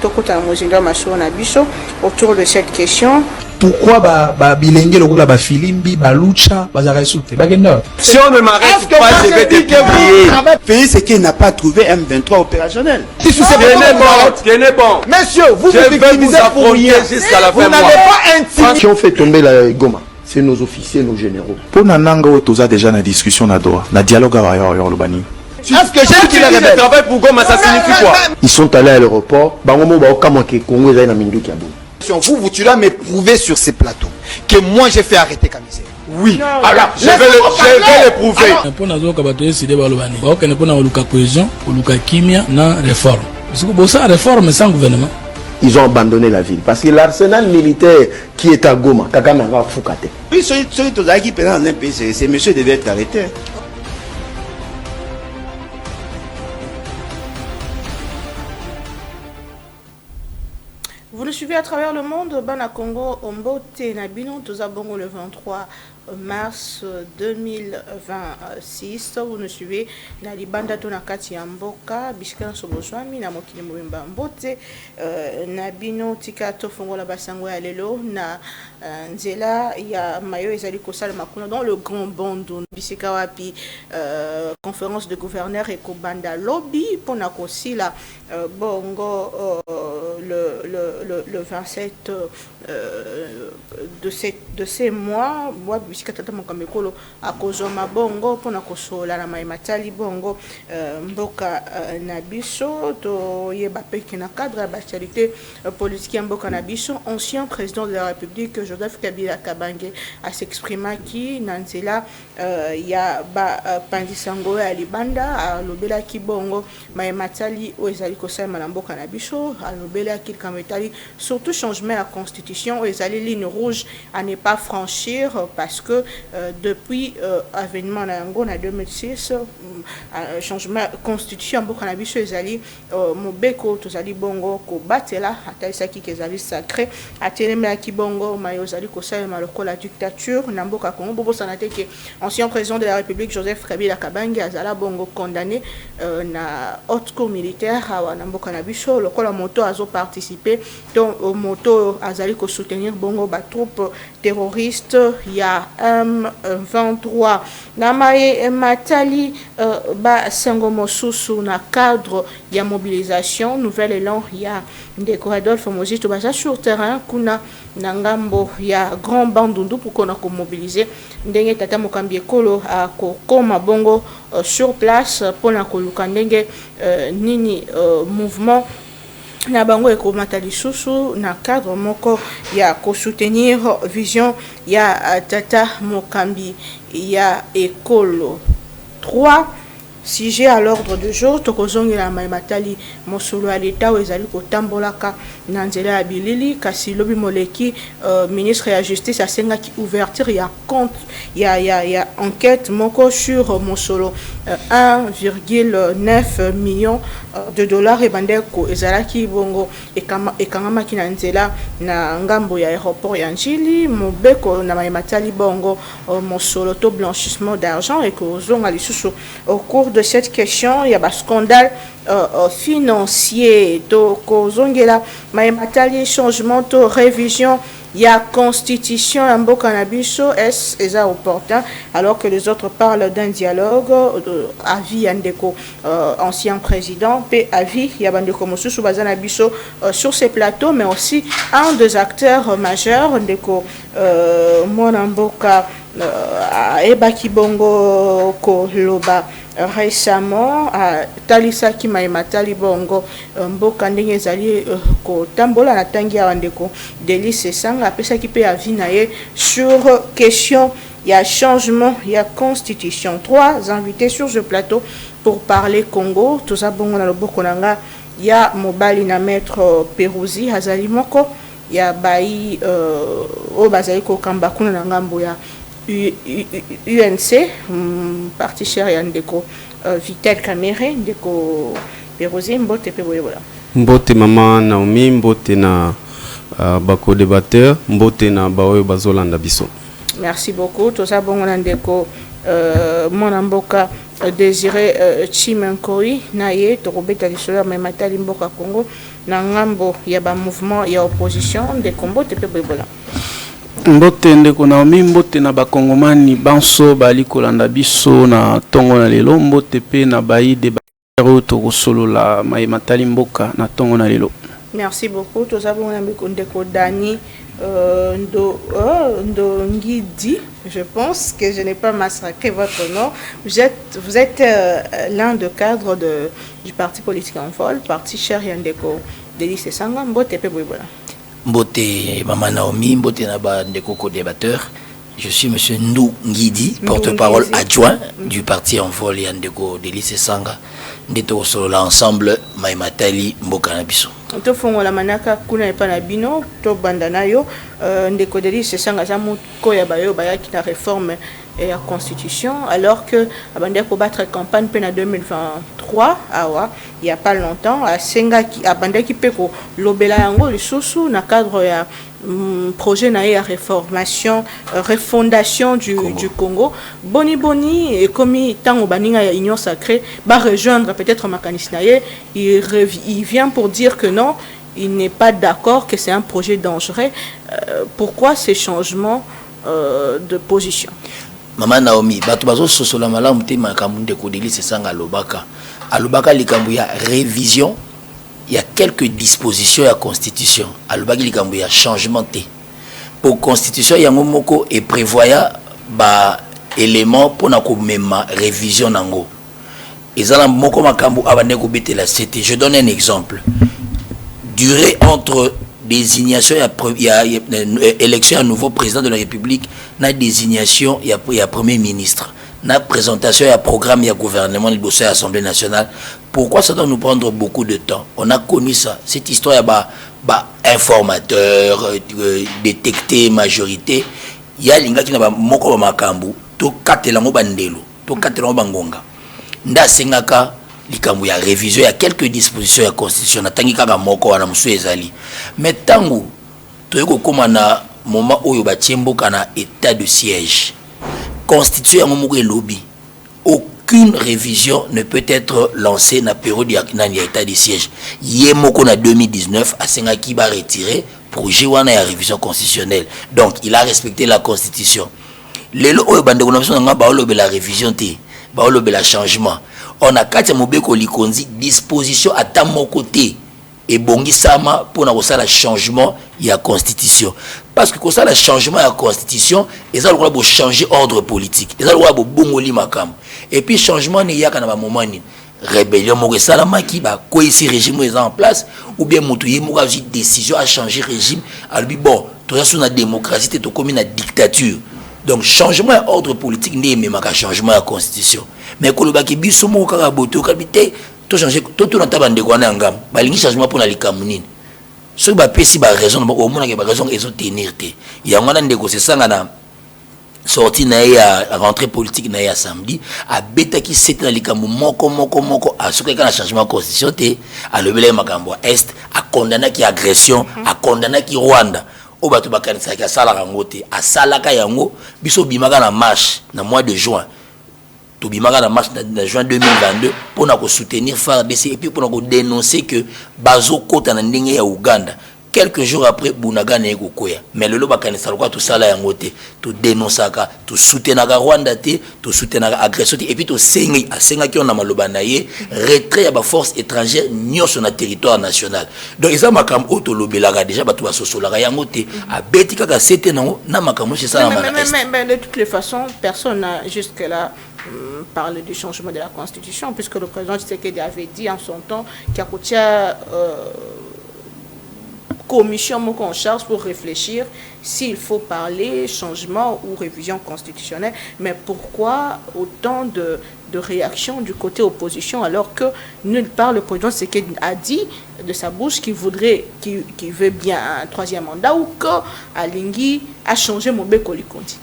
tokota mozindo masho na biso autour de cette question. Pourquoi bilenge lokola ba filimbi ba lucha ba zaresoute ba genda? Si on ne m'arrête pas, je vais te publier. Pays c'est qu'il n'a pas trouvé M23 opérationnel. Tenez bon. Messieurs, vous je vais vous affronter jusqu'à la fin. Vous n'avez pas un qui ont fait tomber la Goma. C'est nos officiers, nos généraux. Pour Nananga, on a déjà une discussion à Doha, un dialogue à Yorubani. Est-ce que j'ai dit qu'ils travaillent pour Goma, ça signifie quoi? Ils sont allés à l'aéroport. Bangomo ba okamanke Congo za na mindu kiabo. Vous tu dois me prouver sur ces plateaux que moi j'ai fait arrêter Kamisé. Oui. Alors, je vais le prouver. Pour nous kabato décider balobani. Ba okene pour na luka cohésion, luka kimia na réforme. Parce que bossa réforme sans gouvernement. Ils ont abandonné la ville parce que l'arsenal militaire qui est à Goma, Kagame va Fukate. Oui, celui qui est dans un pays, ces messieurs devaient être arrêtés. Vous le suivez à travers le monde, Bana Congo, Ombote, Nabino, Tozabongo le 23 mars 2026. Vous nous suivez dans les bandes Tonakati Mboka, Bishkan Soboswami, Namokili Mouimba Mbote, Nabino, Tika Tofongo la Basango Alelo, na Nzela, il y a Mayo Ezali Kosal Makuna dans le grand bandon, Bisikawapi, conférence de gouverneurs et Kobanda Lobby, Ponakosi la Bongo, le 27 de ces mois, moi, Bisikatata Mokamekolo, à Kozoma Bongo, Ponakosola, la Maimatali Bongo, Mboka Nabiso, to Yebape qui na cadre la bachalité politique Mboka Nabiso, ancien président de la République, Joseph Kabila Kabange, a s'exprimer qui, Nanzela, ya Pandisango à Libanda, à Lobela Kibongo, Maimatali, Oezali Kosai Malamboka Nabiso, à Lobela Kilkametali, surtout changement à la constitution, Oezali ligne rouge à ne pas franchir parce que depuis avènement en 2006, changement constitution Mboka Nabiso Ezali Mobeko Tozali Bongo ko batela ataisaki kezali sacré atelemela Kibongo Mayozali Kosai Maloko la dictature na Mboka Congo bobo sanate que ancien président de la République Joseph Kabila Kabange azala Bongo condamné na haute cour militaire à Mboka Nabiso lokola moto azo participer donc moto azali ko soutenir Bongo ba troupe terroriste il y a M23 namaye matali ba sangomo susu na cadre ya mobilisation nouvel élan il y a ndeko Adolphe Mozito baza sur terrain kuna na ngambo ya grand bandundu pour qu'on a mobiliser ndenge tata mokambi ekolo a kokoma bongo sur place pour na koluka ndenge nini mouvement na bango ekomata lisusu na cadre moko ya ko soutenir vision ya tata mokambi ya ekolo 3 sujet à l'ordre du jour tokozongi la maimatali mosolo à l'état ezali kotambolaka na nzela ya bilili kasi lobi moleki ministre ya justice asenga ki ouverture ya compte ya enquête moko sur mosolo 1,9 million de dollars ebandeko ezalaki bongo ekangamaki na nzela na ngambo ya aéroport ya Njili mobeko na maimatali bongo mosolo to blanchissement d'argent et kozonga lisusu au cours de cette question, il y a un scandale financier. Donc, Zongela, Maïmatali, changement, révision, il y a constitution, un beau cannabiso, est-ce opportun, alors que les autres parlent d'un dialogue, avis Andeko, ancien président, puis avis, il y a Bandeko Mosu, Soubazanabiso, sur ces plateaux, mais aussi un des acteurs majeurs, Ndeko, Monamboka, Ebaki Bongo, Koloba, récemment à Talisaki Maimatali Bongo Mboka ndenge ezali ko tambola na tangi ya ndeko Delice Sanga apesa ki pe avinaye sur question il y a changement il y a constitution 3 invités sur ce plateau pour parler Congo tout ça bongo na loboko nanga il y a mobali na maître Perouzi Hazali moko il y a Bayi o bazali ko kamba kuna na ngambo ya UNC parti cher yandeko Vitel Kamere ndeko Perozi mbote pe boyola mbote mama Naomi mbote na bako débatteur mbote na baoyo bazolanda biso. Merci beaucoup tout ça bon ndeko mon mboka Désiré Chimenkoi naye tokobeta lisolo mais matali mboka Congo na ngambo ya ba mouvement ya opposition de combo te pe bola. Mbote ndeko Naomi mbote na bakongomani banso bali kolanda biso na tongo na lelo mbote pe na bayi de baro tokosolola mai matali mboka na tongo na lelo. Merci beaucoup. Tous avons un ndeko Dani Ndo Ngidi. Je pense que je n'ai pas massacré votre nom. Vous êtes l'un des cadres du parti politique en vol, parti cher Yandeko Délice Sanga Mbote pe bola. Mbote Mama Naomi, Mbote Naba Ndeko débatteur. Je suis monsieur Ndou Ngidi, porte-parole adjoint du parti en vol Yandeko Délice Sanga. Ndeto solo ensemble Maimatali Mboka na biso. To fongo la manaka kuna epa na bino to bandana yo Ndeko Délice Sanga za moko ya bayo bayaki na réforme et la constitution alors que abandé ko battre campagne pe na 2023 awa il y a pas longtemps a senga ki abandé ki pe ko lobela yango lisusu na cadre ya projet na ya réformation refondation du Congo boni et comme tango baninga ya union sacrée va rejoindre peut-être Makanis naye il vient pour dire que non, il n'est pas d'accord, que c'est un projet dangereux. Pourquoi ces changements de position? Maman Naomi, bato bazo sosola malamu te makambu Ndeko Délice Sanga alobaka likambu ya révision, il y a quelques dispositions à constitution. Alobaki likambu ya changement te. Pour constitution yango moko et prévoya ba élément pour na ko mema révision nango. Ezala moko makambu abane ko betela c'était. Je donne un exemple. Durée entre désignation il y a élection à nouveau président de la République, na désignation il y a premier ministre, na présentation il y a programme il y a gouvernement de l'Assemblée nationale. Pourquoi ça doit nous prendre beaucoup de temps? On a connu ça, cette histoire il y a informateur détecté majorité, il y a linga qui na ba moko makambu to katelango bandelo to katelango bangonga nda sengaka likambu ya révision, il y a quelques dispositions de la constitution natangi kaka moko wana musu ezali mais tangu toyeko koma na moment oyo batiemboka na état de siège constitution yango moko elobi aucune révision ne peut être lancée na période ya état de siège ye moko na 2019 asengaki ba retirer projet wana ya révision constitutionnelle, donc il a respecté la constitution. Lelo oyo bande ko na biso nga ba olobe la révision te ba olobe la changement. On a kati mobeko likonzi disposition à ta mon côté et bongi sama pour na kosala changement ya constitution parce que kosala changement ya constitution ils ont le droit de changer ordre politique, ils ont le droit de bongoli makam et puis changement ne yaka na ba moment ni rébellion mo salama ki ba ko ici régime est en place ou bien mutu yemo ka décision à changer régime albi bon to ça na démocratie te to comme na dictature. Donc changement d'ordre politique n'est même pas changement de constitution. Mais quand le baki biso mo kaka boto kabité to changer to na tabande ko na ngam balingi changement pour na likamunini. So ba pesi ba raison au moins que ba raison ezo tenir te. Ya ngana ndeko se sanga na sorti na ya rentrée politique na ya samedi a beta ki c'était na likamu moko a soka kana changement de constitution te a lebele makambo est a condamner ki agression a condamner ki Rwanda. O bato bakanisa ki asala rango te asalaka yango biso bimaka na marche na mois de juin to bimaka na marche na juin 2022 pour na ko soutenir FARDC et puis pour na ko dénoncer que bazo kota na ndenge ya Uganda quelques jours après Bunagana eko koya mais lelo bakanisa lokwa to sala yango te to dénonçaka to soutenaka Rwanda te to soutenaka agression te et puis to senga ki on na maloba na ye retrait ya ba force étrangère nyonso na territoire national. Donc isa makam auto lobelaka déjà bato basosolaka yango te a beti kaka sete nango na makam c'est ça mais de toutes les façons personne n'a jusque là parlé du changement de la constitution puisque le président Tshisekedi avait dit en son temps qu'il y a commission en charge pour réfléchir s'il faut parler changement ou révision constitutionnelle. Mais pourquoi autant de réactions du côté opposition alors que nulle part le président Tshisekedi a dit de sa bouche qu'il veut bien un troisième mandat ou que Alingui a changé Mobeko Likondi.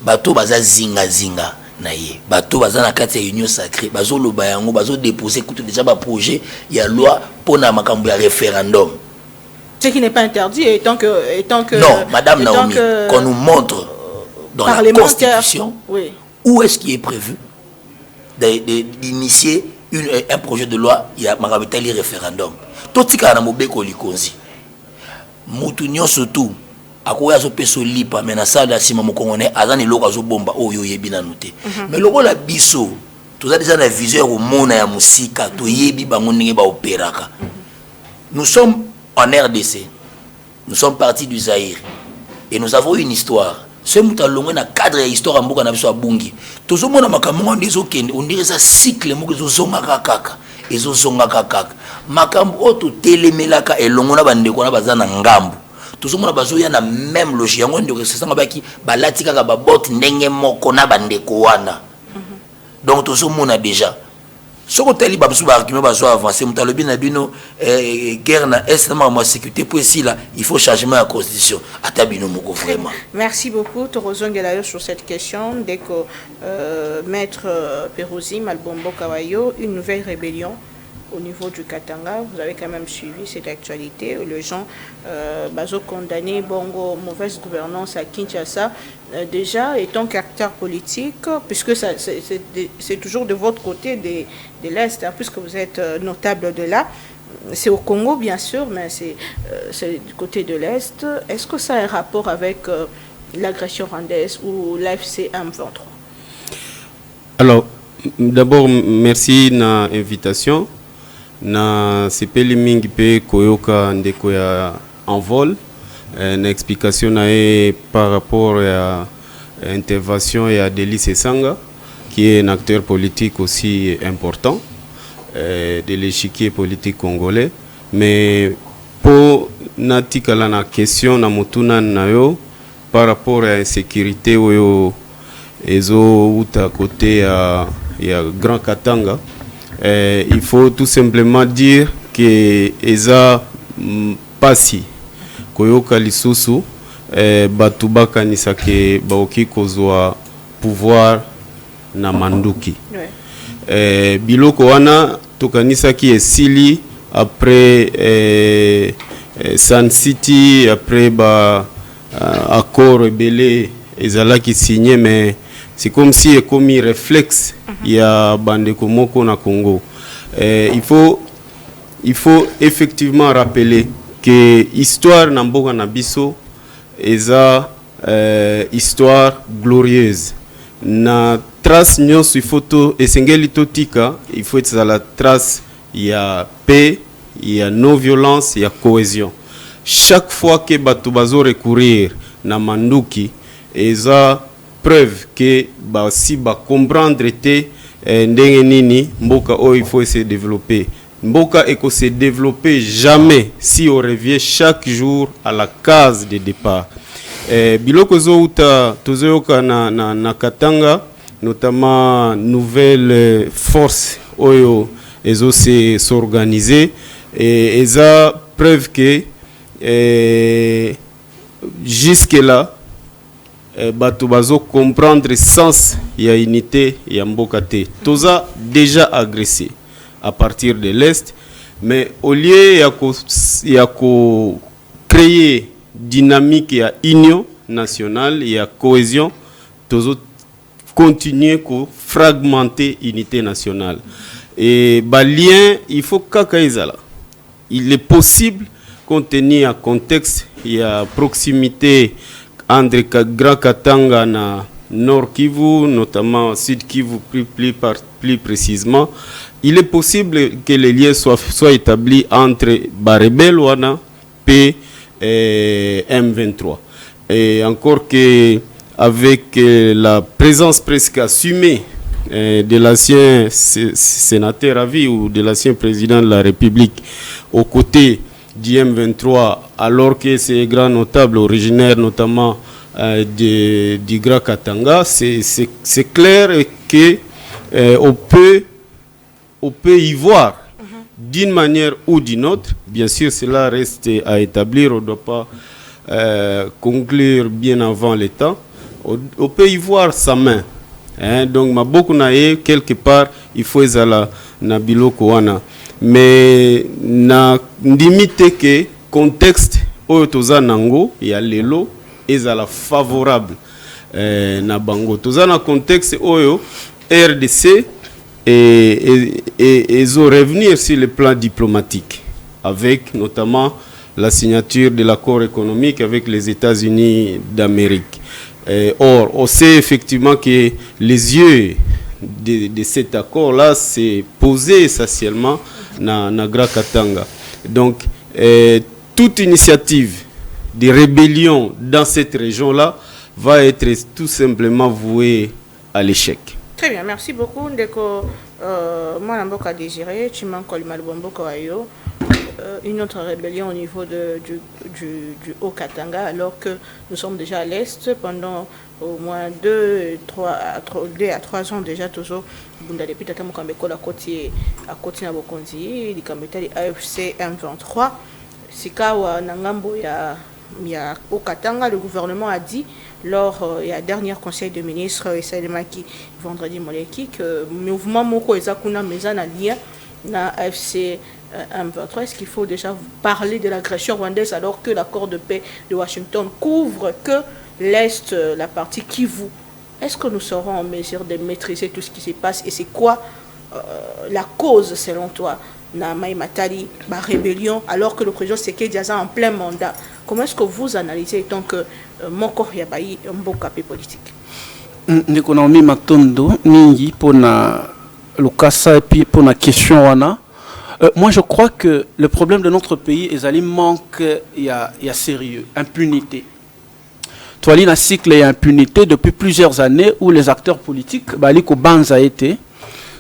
Bato baza zinga naye bato baza na kati ya union sacrée bazo loba yango bazo déposer kutu déjà ba projet ya loi pour na makambo ya référendum. Ce qui n'est pas interdit, étant que non, Madame Naomi, qu'on nous montre dans la Constitution, oui. où est-ce qui est prévu d'initier un projet de loi, il y a un référendum. Tout ce qui a mobeko likonzi. Mutu nyonso tout. Akoya zo peso lipa mena sala sima mokongone azani loko zo bomba oyo yebina noté. Mais loko la biso, tout ça déjà la vision au mona ya musika to yebi bango ndenge ba opéraka. Nous sommes en RDC. Nous sommes partis du Zaïre et nous avons une histoire. Ce mutalongo na cadre ya histoire mboka na biso abungi. Tozo mona makambo ndezo kende, on dirait ça cycle moko zo zonga kaka. Ezo zonga kaka. Makambo oto telemelaka elongo na bandeko na bazana ngambu. Tozo mona bazo ya na même logique yango ndeko c'est ça ngabaki balati kaka ba bot ndenge moko na bandeko wana. Donc tozo mona déjà ce que tu as dit, c'est avancer. Guerre na est ma sécurité pour ici là, il faut changer la constitution. Vraiment. Merci beaucoup, Torozon Gelayo, sur cette question. Dès que Maître Pérosi Malbombo Kawayo, une nouvelle rébellion au niveau du Katanga, vous avez quand même suivi cette actualité. Les gens ont condamné Bongo mauvaise gouvernance à Kinshasa. Déjà, étant caractère politique, puisque c'est toujours de votre côté de l'Est, hein, puisque vous êtes notable de là, c'est au Congo bien sûr, mais c'est du côté de l'Est. Est-ce que ça a un rapport avec l'agression rwandaise ou l'AFC M23? Alors, d'abord, merci de l'invitation. Na sepeli mingi pe koyoka ndeko ya en vol une explication par rapport à l'intervention de Delis Esanga qui est un acteur politique aussi important de l'échiquier politique congolais, mais pour natikala na question na mutuna nayo par rapport à l'insécurité oyo ezo uta côté ya Grand Katanga. Il faut tout simplement dire que eza pasi koyoka lisusu batubaka nisake baoki kozwa pouvoir na manduki biloko wana tokanisaki esili après Sun City après accord ebele ezalaki signé, mais c'est comme si ekomi réflexe ya bandeko moko na Congo. Il faut effectivement rappeler que l'histoire na mboka na biso eza histoire glorieuse. Na trace nyonso il faut to esengeli totika, il faut être la trace ya paix, ya non violence, ya cohésion. Chaque fois que bato bazo recourir na manduki eza preuve que si ba comprendre te ndenge nini mboka o il faut se développer. Mboka eko se développer jamais si on revient chaque jour à la case de départ. Biloko zo uta tozoyoka na Katanga, notamment nouvelle force oyo ezo se s'organiser et eza preuve que jusque là bato bazo comprendre le sens ya unité ya mboka te. Toza déjà agressé à partir de l'Est, mais au lieu ya ko créer dynamique ya union nationale, ya cohésion, tozo continuer ko fragmenter unité nationale. Et lien, il faut kakaizala. Il est possible compte tenu à contexte et à proximité entre Grand Katanga na Nord Kivu, notamment Sud Kivu plus précisément, il est possible que les liens soient établis entre Barebel Wana et M23. Et encore que avec la présence presque assumée de l'ancien sénateur à vie ou de l'ancien président de la République aux côtés du M23, alors que ces grands notables originaires notamment du Grand Katanga, c'est clair que on peut y voir d'une manière ou d'une autre. Bien sûr, cela reste à établir, on ne doit pas conclure bien avant le temps. On peut y voir sa main. Donc, ma beaucoup nae quelque part, il faut ezala na biloko wana. Mais na limite que contexte oyo toza nango ya lelo ezala favorable na bango. Toza na contexte oyo RDC et revenir sur le plan diplomatique, avec notamment la signature de l'accord économique avec les États-Unis d'Amérique. Or, on sait effectivement que les yeux de cet accord-là s'est posé essentiellement dans Grand Katanga. Donc, toute initiative de rébellion dans cette région-là va être tout simplement vouée à l'échec. Très bien, merci beaucoup. Ndeko, moi, Namboka Désiré, Chimankolima Lubomboka Ayo, une autre rébellion au niveau du Haut-Katanga, alors que nous sommes déjà à l'Est pendant au moins 2 à 3 ans déjà, toujours. Bunda depuis Tata Mokambeko, à côté de Bokonzi, il y a AFC M23. Sikawa Nangambo, il y a au Katanga, le gouvernement a dit lors du dernier conseil de ministres Maki vendredi moleki que le mouvement Moko Ezakuna Mezana lien na AFC M23. Est-ce qu'il faut déjà parler de l'agression rwandaise alors que l'accord de paix de Washington couvre que l'Est, la partie Kivu? Est-ce que nous serons en mesure de maîtriser tout ce qui se passe et c'est quoi la cause selon toi na Mai Matali, la rébellion, alors que le président Tshisekedi est en plein mandat? Comment est-ce que vous analysez tant que mon corps y a bailli un beau capé politique? L'économie matondo ningi pour na Lukasa et puis pour la question wana. Moi je crois que le problème de notre pays est qu'il manque il y a sérieux, impunité. Toali na cycle et impunité depuis plusieurs années où les acteurs politiques baliko banza été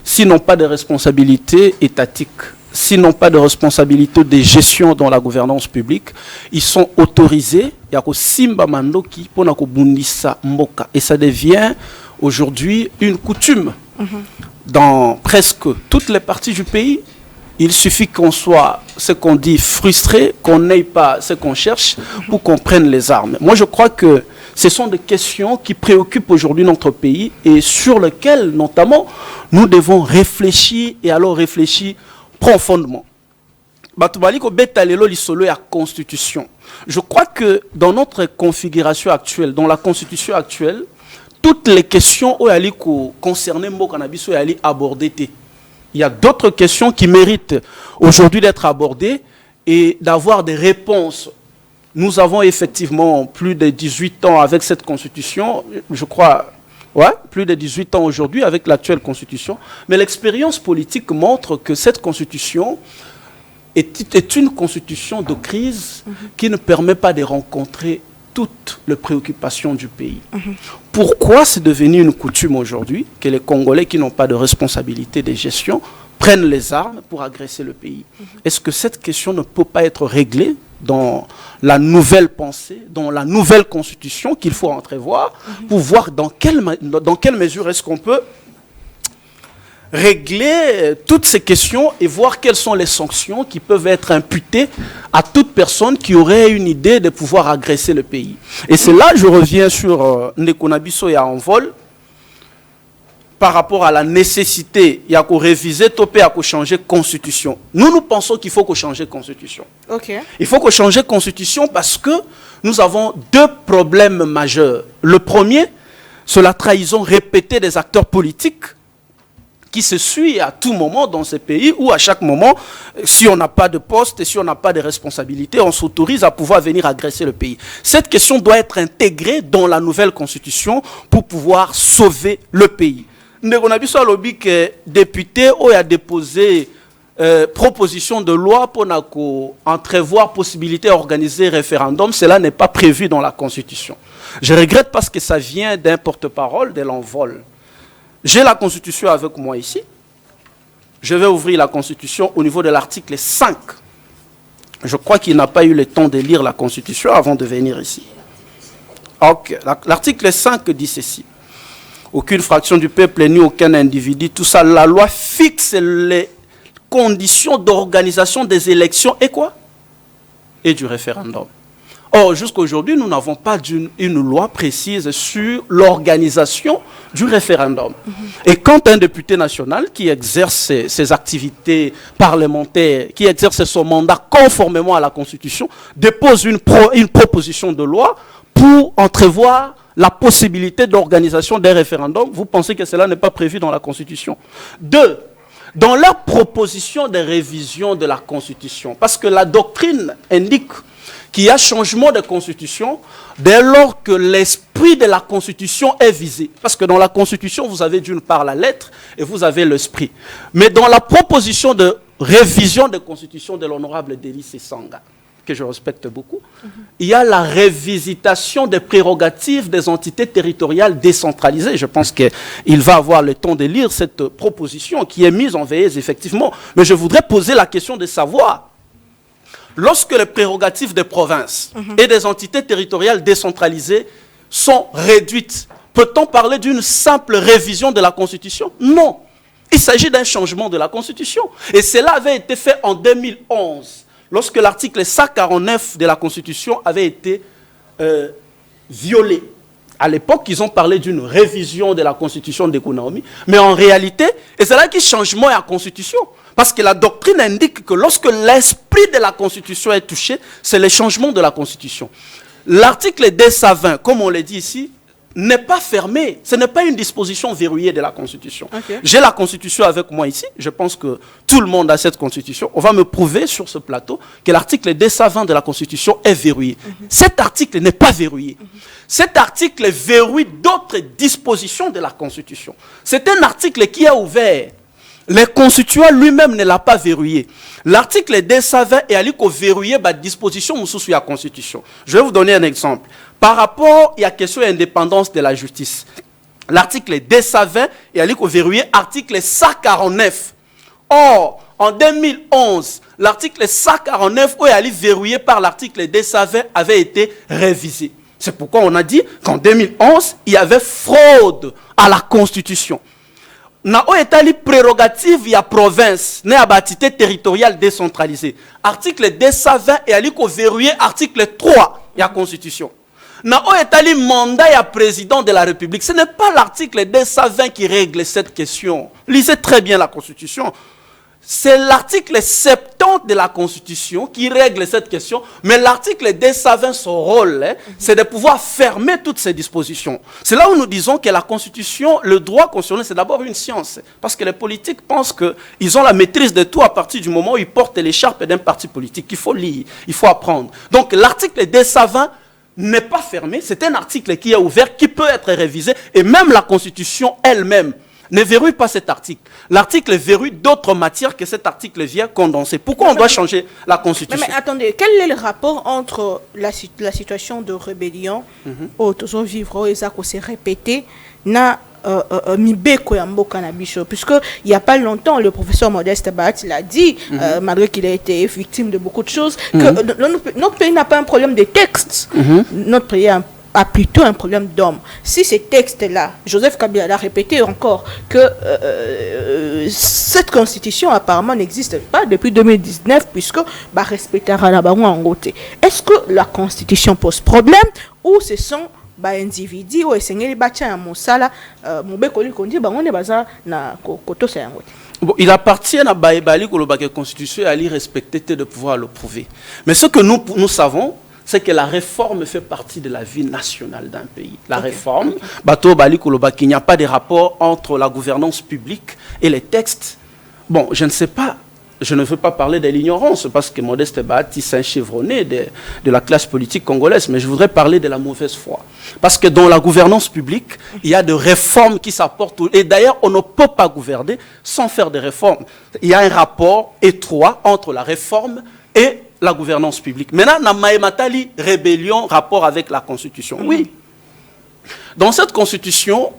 s'ils pas de responsabilité étatique, s'ils n'ont pas de responsabilité de gestion dans la gouvernance publique, ils sont autorisés ya ko simba mandoki pona ko bundisa mboka et ça devient aujourd'hui une coutume dans presque toutes les parties du pays. Il suffit qu'on soit, ce qu'on dit, frustré, qu'on n'ait pas ce qu'on cherche pour qu'on prenne les armes. Moi, je crois que ce sont des questions qui préoccupent aujourd'hui notre pays et sur lesquelles, notamment, nous devons réfléchir et alors réfléchir profondément. Constitution. Je crois que dans notre configuration actuelle, dans la Constitution actuelle, toutes les questions concernées Mbokanabiso sont abordées. Il y a d'autres questions qui méritent aujourd'hui d'être abordées et d'avoir des réponses. Nous avons effectivement plus de 18 ans avec cette constitution, je crois, plus de 18 ans aujourd'hui avec l'actuelle constitution, mais l'expérience politique montre que cette constitution est une constitution de crise qui ne permet pas de rencontrer toutes les préoccupations du pays. Pourquoi c'est devenu une coutume aujourd'hui que les Congolais qui n'ont pas de responsabilité de gestion prennent les armes pour agresser le pays? Est-ce que cette question ne peut pas être réglée dans la nouvelle pensée, dans la nouvelle constitution qu'il faut entrevoir pour voir dans quelle mesure est-ce qu'on peut régler toutes ces questions et voir quelles sont les sanctions qui peuvent être imputées à toute personne qui aurait une idée de pouvoir agresser le pays. Et c'est là que je reviens sur Ndekonabiso et Envol par rapport à la nécessité il y a qu'à réviser topé à changer constitution. Nous pensons qu'il faut qu'on change constitution. Il faut qu'on change constitution parce que nous avons 2 problèmes majeurs. Le premier, c'est la trahison répétée des acteurs politiques qui se suit à tout moment dans ces pays où à chaque moment, si on n'a pas de poste et si on n'a pas de responsabilité, on s'autorise à pouvoir venir agresser le pays. Cette question doit être intégrée dans la nouvelle constitution pour pouvoir sauver le pays. Ndekonabiso alobi que député a déposé proposition de loi pour entrevoir possibilité d'organiser référendum. Cela n'est pas prévu dans la constitution. Je regrette parce que ça vient d'un porte-parole de l'Envol. J'ai la Constitution avec moi ici. Je vais ouvrir la Constitution au niveau de l'article 5. Je crois qu'il n'a pas eu le temps de lire la Constitution avant de venir ici. Ok. L'article 5 dit ceci. Aucune fraction du peuple ni aucun individu. Tout ça, la loi fixe les conditions d'organisation des élections et quoi? Et du référendum. Or, jusqu'à aujourd'hui, nous n'avons pas une loi précise sur l'organisation du référendum. Et quand un député national qui exerce ses activités parlementaires, qui exerce son mandat conformément à la Constitution, dépose une proposition de loi pour entrevoir la possibilité d'organisation des référendums, vous pensez que cela n'est pas prévu dans la Constitution. 2. Dans leur proposition de révision de la Constitution, parce que la doctrine indique qu'il y a changement de Constitution dès lors que l'esprit de la Constitution est visé. Parce que dans la Constitution, vous avez d'une part la lettre et vous avez l'esprit. Mais dans la proposition de révision de Constitution de l'honorable Délice Sanga, que je respecte beaucoup, il y a la révisitation des prérogatives des entités territoriales décentralisées. Je pense qu'il va avoir le temps de lire cette proposition qui est mise en veilleuse, effectivement. Mais je voudrais poser la question de savoir, lorsque les prérogatives des provinces et des entités territoriales décentralisées sont réduites, peut-on parler d'une simple révision de la Constitution? Non. Il s'agit d'un changement de la Constitution. Et cela avait été fait en 2011, lorsque l'article 149 de la Constitution avait été violé. À l'époque, ils ont parlé d'une révision de la Constitution de Kounaomi, mais en réalité, et c'est là qu'il y a changement à la Constitution. Parce que la doctrine indique que lorsque l'esprit de la Constitution est touché, c'est le changement de la Constitution. L'article 220, comme on l'a dit ici, n'est pas fermé. Ce n'est pas une disposition verrouillée de la Constitution. Okay. J'ai la Constitution avec moi ici. Je pense que tout le monde a cette Constitution. On va me prouver sur ce plateau que l'article 220 de la Constitution est verrouillé. Cet article n'est pas verrouillé. Cet article verrouille d'autres dispositions de la Constitution. C'est un article qui est ouvert. Le constituant lui-même ne l'a pas verrouillé. L'article 220 est allé verrouiller la disposition sous la Constitution. Je vais vous donner un exemple. Par rapport à la question de l'indépendance de la justice, l'article 220 est allé verrouiller l'article 149. Or, en 2011, l'article 149 est allé verrouillé par l'article 220 avait été révisé. C'est pourquoi on a dit qu'en 2011, il y avait fraude à la Constitution. Na o etali prérogative ya province ne abatité territoriale décentralisée. Article 220 et ali ko verrouiller article 3 ya constitution. Na o etali mandat ya président de la République. Ce n'est pas l'article 220 qui règle cette question. Lisez très bien la Constitution. C'est l'article 70 de la Constitution qui règle cette question, mais l'article 220, son rôle, c'est de pouvoir fermer toutes ces dispositions. C'est là où nous disons que la Constitution, le droit constitutionnel, c'est d'abord une science. Parce que les politiques pensent qu'ils ont la maîtrise de tout à partir du moment où ils portent l'écharpe d'un parti politique. Il faut lire, il faut apprendre. Donc l'article 220 n'est pas fermé, c'est un article qui est ouvert, qui peut être révisé, et même la Constitution elle-même ne verrouille pas cet article. L'article verrouille d'autres matières que cet article vient condenser. Pourquoi on doit changer la Constitution? Mais attendez, quel est le rapport entre la situation de rébellion où tous vivre et ça s'est répété na Mibeko ya mboka na biso, puisque il y a pas longtemps le professeur Modeste Bahati l'a dit, malgré qu'il a été victime de beaucoup de choses, que notre pays n'a pas un problème de texte, notre pays a plutôt un problème d'homme. Si ces textes-là, Joseph Kabila l'a répété encore, que cette constitution apparemment n'existe pas depuis 2019, puisque respectera la baron en côté. Est-ce que la constitution pose problème ou ce sont individus ou essayent bâtir un monsala mobekoli kondi bango baza na koto sa yango? Bon, il appartient à Baïbali que la constitution est respecter de pouvoir le prouver. Mais ce que nous savons, c'est que la réforme fait partie de la vie nationale d'un pays. La réforme, il n'y a pas de rapport entre la gouvernance publique et les textes. Bon, je ne sais pas, je ne veux pas parler de l'ignorance, parce que Modeste Bahati c'est un chevronné de la classe politique congolaise, mais je voudrais parler de la mauvaise foi. Parce que dans la gouvernance publique, il y a des réformes qui s'apportent. Et d'ailleurs, on ne peut pas gouverner sans faire des réformes. Il y a un rapport étroit entre la réforme et la gouvernance publique. Maintenant, na Maïmatali, rébellion, rapport avec la Constitution. Oui. Dans cette Constitution,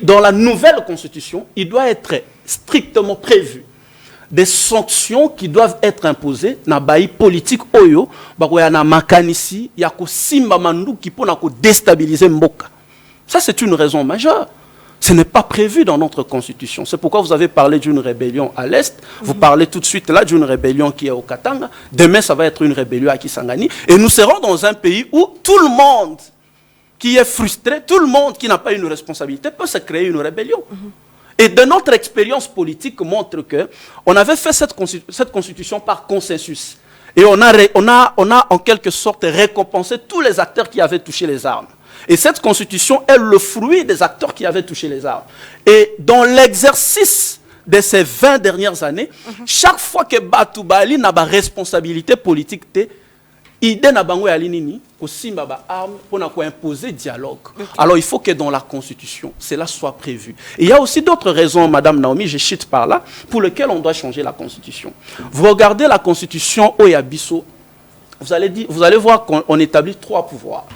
dans la nouvelle Constitution, il doit être strictement prévu des sanctions qui doivent être imposées na baï politique oyo, na makanisi, ya ko simba mandu qui peut déstabiliser mboka. Ça, c'est une raison majeure. Ce n'est pas prévu dans notre Constitution. C'est pourquoi vous avez parlé d'une rébellion à l'Est. Vous parlez tout de suite là d'une rébellion qui est au Katanga. Demain, ça va être une rébellion à Kisangani. Et nous serons dans un pays où tout le monde qui est frustré, tout le monde qui n'a pas une responsabilité peut se créer une rébellion. Et de notre expérience politique montre qu'on avait fait cette Constitution par consensus. Et on a en quelque sorte récompensé tous les acteurs qui avaient touché les armes. Et cette constitution est le fruit des acteurs qui avaient touché les armes. Et dans l'exercice de ces 20 dernières années, chaque fois que Batoubali n'a pas responsabilité politique, idée n'a pas nini aussi ba arme pour imposer dialogue. Alors il faut que dans la constitution cela soit prévu. Et il y a aussi d'autres raisons, Madame Naomi, je chute par là, pour lesquelles on doit changer la constitution. Vous regardez la constitution Oyabiso, vous allez voir qu'on établit 3 pouvoirs.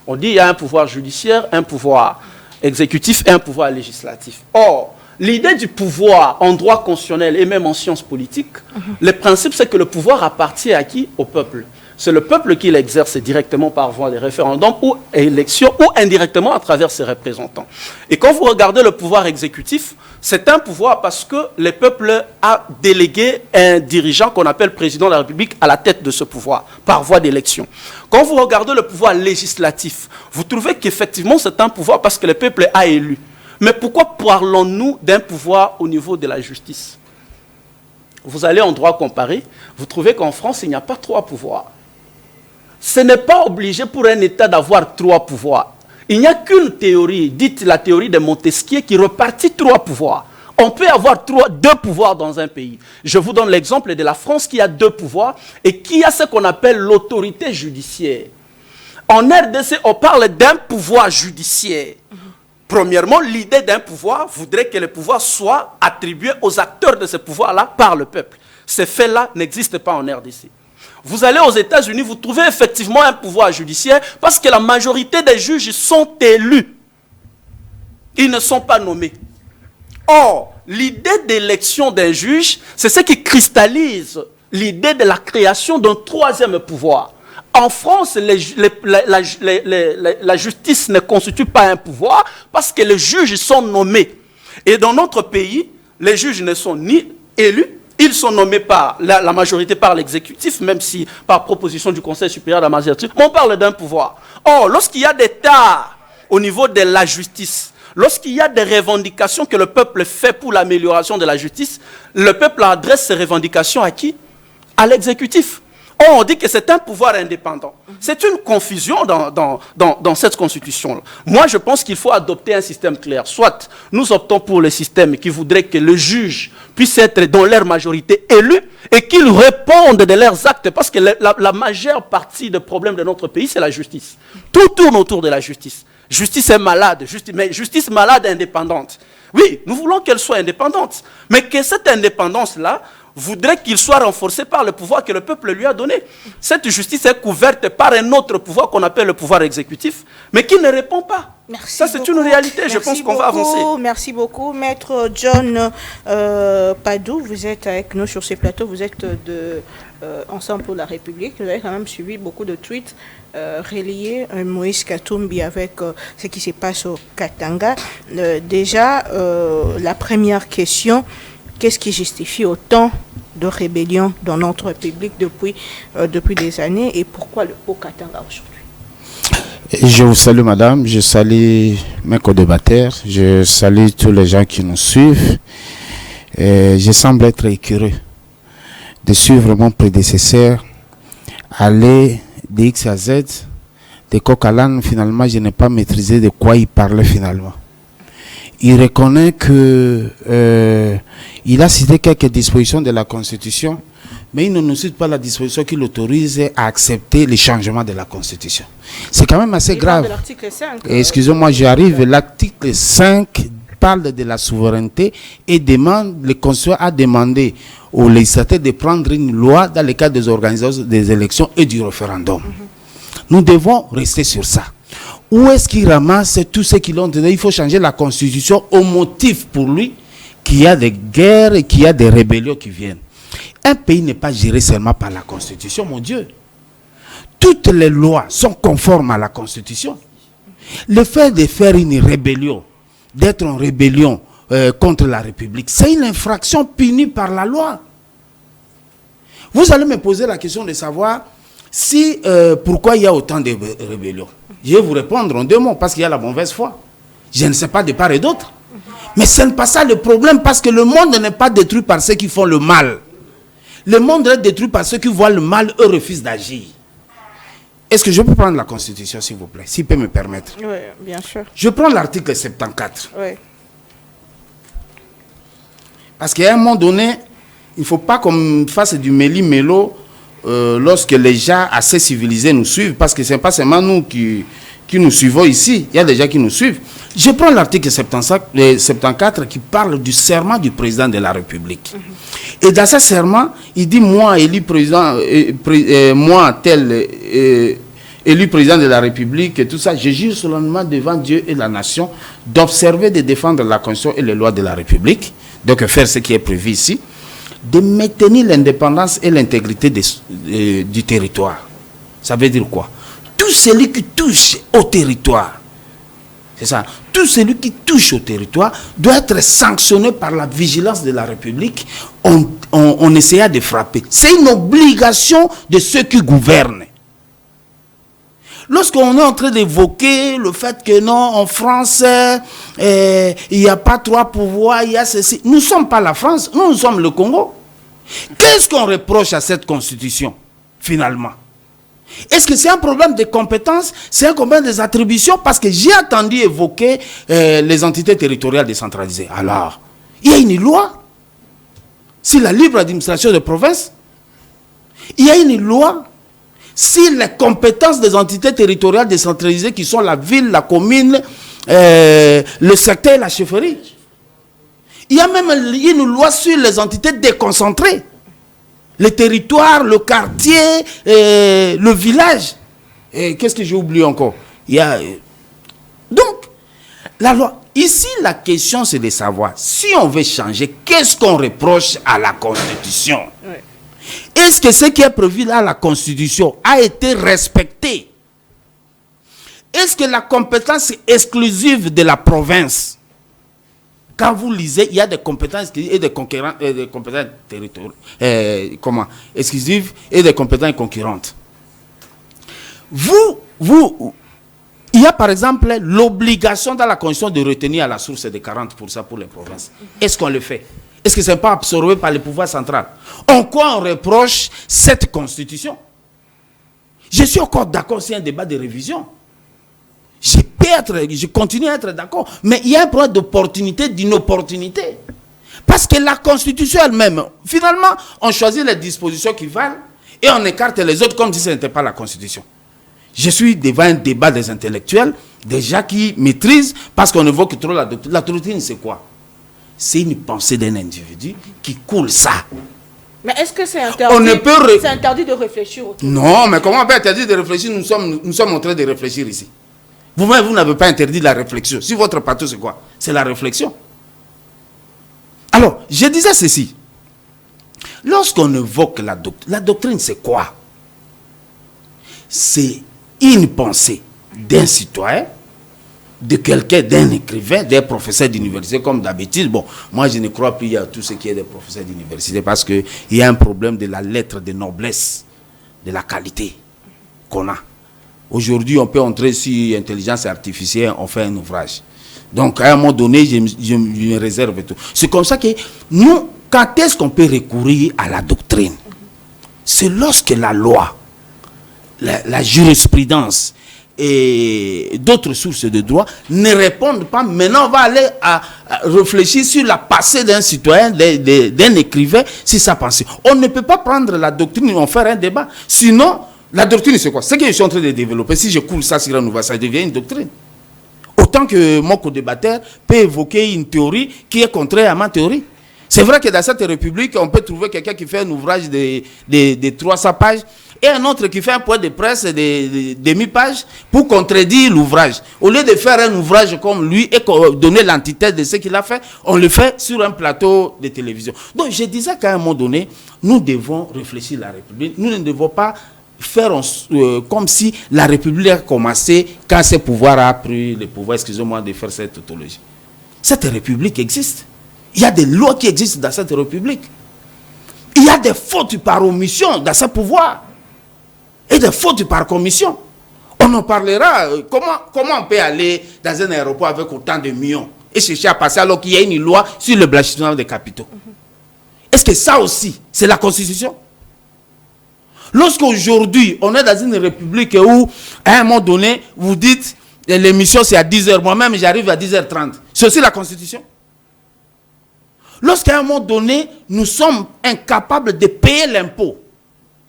On dit qu'il y a un pouvoir judiciaire, un pouvoir exécutif et un pouvoir législatif. Or, l'idée du pouvoir en droit constitutionnel et même en sciences politiques, le principe c'est que le pouvoir appartient à qui? Au peuple. C'est le peuple qui l'exerce directement par voie de référendum ou élection ou indirectement à travers ses représentants. Et quand vous regardez le pouvoir exécutif, c'est un pouvoir parce que le peuple a délégué un dirigeant qu'on appelle président de la République à la tête de ce pouvoir, par voie d'élection. Quand vous regardez le pouvoir législatif, vous trouvez qu'effectivement c'est un pouvoir parce que le peuple a élu. Mais pourquoi parlons-nous d'un pouvoir au niveau de la justice? Vous allez en droit comparé, vous trouvez qu'en France, il n'y a pas 3 pouvoirs. Ce n'est pas obligé pour un État d'avoir 3 pouvoirs. Il n'y a qu'une théorie, dite la théorie de Montesquieu, qui repartit 3 pouvoirs. On peut avoir 2 pouvoirs dans un pays. Je vous donne l'exemple de la France qui a 2 pouvoirs et qui a ce qu'on appelle l'autorité judiciaire. En RDC, on parle d'un pouvoir judiciaire. Premièrement, l'idée d'un pouvoir voudrait que le pouvoir soit attribué aux acteurs de ce pouvoir-là par le peuple. Ce fait-là n'existe pas en RDC. Vous allez aux États-Unis, vous trouvez effectivement un pouvoir judiciaire parce que la majorité des juges sont élus. Ils ne sont pas nommés. Or, l'idée d'élection d'un juge, c'est ce qui cristallise l'idée de la création d'un 3e pouvoir. En France, la justice ne constitue pas un pouvoir parce que les juges sont nommés. Et dans notre pays, les juges ne sont ni élus, ils sont nommés par la majorité, par l'exécutif, même si par proposition du Conseil supérieur de la magistrature. Mais on parle d'un pouvoir. Or, lorsqu'il y a des tares au niveau de la justice, lorsqu'il y a des revendications que le peuple fait pour l'amélioration de la justice, le peuple adresse ces revendications à qui? À l'exécutif. Or, on dit que c'est un pouvoir indépendant. C'est une confusion dans cette constitution-là. Moi, je pense qu'il faut adopter un système clair. Soit nous optons pour le système qui voudrait que le juge puisse être dans leur majorité élu et qu'ils répondent de leurs actes. Parce que la majeure partie des problèmes de notre pays, c'est la justice. Tout tourne autour de la justice. Justice est malade, mais justice malade indépendante. Oui, nous voulons qu'elle soit indépendante. Mais que cette indépendance-là voudrait qu'il soit renforcé par le pouvoir que le peuple lui a donné. Cette justice est couverte par un autre pouvoir qu'on appelle le pouvoir exécutif, mais qui ne répond pas. Merci ça, c'est une réalité. Je pense qu'on va avancer. Merci beaucoup. Maître John Padou, vous êtes avec nous sur ces plateaux. Vous êtes de Ensemble pour la République. Vous avez quand même suivi beaucoup de tweets reliés à Moïse Katumbi avec ce qui se passe au Katanga. Déjà, la première question... Qu'est-ce qui justifie autant de rébellions dans notre public depuis des années et pourquoi le Haut-Katanga aujourd'hui? Je vous salue madame, je salue mes co-débatteurs, je salue tous les gens qui nous suivent. Je semble être écœuré de suivre mon prédécesseur, aller de X à Z, de Coq-à-l'âne. Finalement, je n'ai pas maîtrisé de quoi il parlait finalement. Il reconnaît que il a cité quelques dispositions de la Constitution, mais il ne nous cite pas la disposition qui l'autorise à accepter les changements de la Constitution. C'est quand même assez grave. Excusez-moi, j'arrive. L'article 5 parle de la souveraineté et demande, le Conseil a demandé aux législateurs de prendre une loi dans le cadre des organisations des élections et du référendum. Nous devons rester sur ça. Où est-ce qu'il ramasse tout ce qu'ils ont donné? Il faut changer la Constitution au motif pour lui qu'il y a des guerres et qu'il y a des rébellions qui viennent. Un pays n'est pas géré seulement par la Constitution, mon Dieu. Toutes les lois sont conformes à la Constitution. Le fait de faire une rébellion, d'être en rébellion contre la République, c'est une infraction punie par la loi. Vous allez me poser la question de savoir si pourquoi il y a autant de rébellions. Je vais vous répondre en 2 mots, parce qu'il y a la mauvaise foi. Je ne sais pas de part et d'autre. Mais ce n'est pas ça le problème, parce que le monde n'est pas détruit par ceux qui font le mal. Le monde est détruit par ceux qui voient le mal, eux refusent d'agir. Est-ce que je peux prendre la Constitution, s'il vous plaît, s'il peut me permettre? Oui, bien sûr. Je prends l'article 74. Oui. Parce qu'à un moment donné, il ne faut pas qu'on fasse du méli-mélo lorsque les gens assez civilisés nous suivent, parce que ce n'est pas seulement nous qui nous suivons ici, il y a des gens qui nous suivent. Je prends l'article 74 qui parle du serment du président de la République. Et dans ce serment, il dit, moi, élu président, moi, tel élu président de la République, et tout ça, je jure solennellement devant Dieu et la nation d'observer, de défendre la Constitution et les lois de la République, donc faire ce qui est prévu ici, de maintenir l'indépendance et l'intégrité du territoire. Ça veut dire quoi? Tout celui qui touche au territoire, c'est ça, tout celui qui touche au territoire doit être sanctionné par la vigilance de la République en essayant de frapper. C'est une obligation de ceux qui gouvernent. Lorsqu'on est en train d'évoquer le fait que non, en France, il n'y a pas trois pouvoirs, il y a ceci. Nous ne sommes pas la France, nous sommes le Congo. Qu'est-ce qu'on reproche à cette constitution, finalement? Est-ce que c'est un problème de compétences? C'est un problème des attributions? Parce que j'ai entendu évoquer les entités territoriales décentralisées. Alors, il y a une loi sur la libre administration des provinces. Il y a une loi sur les compétences des entités territoriales décentralisées qui sont la ville, la commune, le secteur et la chefferie. Il y a même une loi sur les entités déconcentrées. Le territoire, le quartier, le village. Qu'est-ce que j'ai oublié encore? Il y a, donc, la loi. Ici, la question, c'est de savoir, si on veut changer, qu'est-ce qu'on reproche à la Constitution? Oui. Est-ce que ce qui est prévu là, la Constitution, a été respecté? Est-ce que la compétence exclusive de la province, quand vous lisez, il y a des compétences et des compétences territoriales, exclusives et des compétences concurrentes. Il y a par exemple l'obligation dans la Constitution de retenir à la source de 40% pour les provinces. Est-ce qu'on le fait? Est-ce que ce n'est pas absorbé par le pouvoir central? En quoi on reproche cette Constitution? Je suis encore d'accord, c'est un débat de révision. Je continue à être d'accord, mais il y a un problème d'opportunité, d'inopportunité. Parce que la Constitution elle-même, finalement, on choisit les dispositions qui valent et on écarte les autres comme si ce n'était pas la Constitution. Je suis devant un débat des intellectuels, des gens qui maîtrisent, parce qu'on évoque trop la doctrine. La doctrine, c'est quoi? C'est une pensée d'un individu qui coule ça. Mais est-ce que c'est interdit, c'est interdit de réfléchir autour? Non, mais comment on peut interdire de réfléchir? Nous sommes en train de réfléchir ici. Vous-même, vous n'avez pas interdit la réflexion. Si votre partout, c'est quoi? C'est la réflexion. Alors, je disais ceci. Lorsqu'on évoque la doctrine, c'est quoi? C'est une pensée d'un citoyen, de quelqu'un, d'un écrivain, d'un professeur d'université, comme d'habitude. Bon, moi, je ne crois plus à tout ce qui est des professeurs d'université parce qu'il y a un problème de la lettre de noblesse, de la qualité qu'on a. Aujourd'hui, on peut entrer sur intelligence artificielle, on fait un ouvrage. Donc, à un moment donné, je me réserve tout. C'est comme ça que nous, quand est-ce qu'on peut recourir à la doctrine? C'est lorsque la loi, la jurisprudence et d'autres sources de droit ne répondent pas. Maintenant, on va aller à réfléchir sur la pensée d'un citoyen, d'un écrivain, si sa pensée. On ne peut pas prendre la doctrine et en faire un débat. Sinon, la doctrine, c'est quoi? Ce que je suis en train de développer, si je coule ça sur un ouvrage, ça devient une doctrine. Autant que mon co-débatteur peut évoquer une théorie qui est contraire à ma théorie. C'est vrai que dans cette république, on peut trouver quelqu'un qui fait un ouvrage de 300 pages et un autre qui fait un point de presse de demi-page pour contredire l'ouvrage. Au lieu de faire un ouvrage comme lui et donner l'antithèse de ce qu'il a fait, on le fait sur un plateau de télévision. Donc je disais qu'à un moment donné, nous devons réfléchir à la République. Nous ne devons pas faire comme si la République a commencé quand ce pouvoir a pris le pouvoir, excusez-moi de faire cette tautologie. Cette République existe. Il y a des lois qui existent dans cette République. Il y a des fautes par omission dans ce pouvoir. Et des fautes par commission. On en parlera. Comment on peut aller dans un aéroport avec autant de millions et chercher à passer alors qu'il y a une loi sur le blanchiment des capitaux? Est-ce que ça aussi, c'est la Constitution? Lorsqu'aujourd'hui, on est dans une république où, à un moment donné, vous dites, l'émission c'est à 10h, moi-même j'arrive à 10h30. C'est aussi la Constitution. Lorsqu'à un moment donné, nous sommes incapables de payer l'impôt.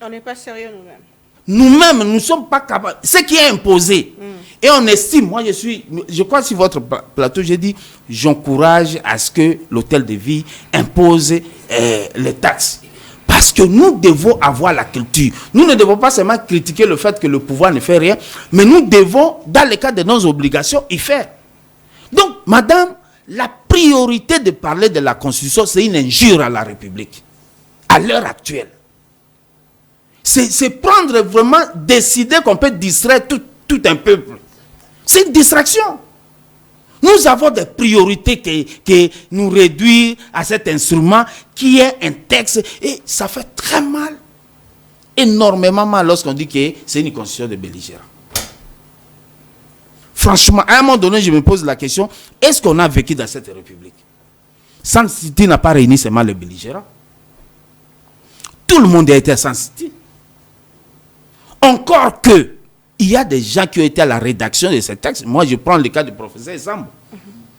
On n'est pas sérieux nous-mêmes. Nous-mêmes, nous ne sommes pas capables. Ce qui est imposé. Et on estime, moi je crois sur votre plateau, j'ai dit, j'encourage à ce que l'hôtel de vie impose les taxes. Parce que nous devons avoir la culture. Nous ne devons pas seulement critiquer le fait que le pouvoir ne fait rien, mais nous devons, dans le cadre de nos obligations, y faire. Donc, madame, la priorité de parler de la Constitution, c'est une injure à la République, à l'heure actuelle. C'est prendre vraiment, décider qu'on peut distraire tout un peuple. C'est une distraction. Nous avons des priorités qui nous réduisent à cet instrument qui est un texte. Et ça fait très mal, énormément mal lorsqu'on dit que c'est une constitution de belligérants. Franchement, à un moment donné, je me pose la question, est-ce qu'on a vécu dans cette république? Sun City n'a pas réuni seulement les belligérants. Tout le monde a été à Sun City. Encore que, il y a des gens qui ont été à la rédaction de ces textes. Moi, je prends le cas du professeur Esambo.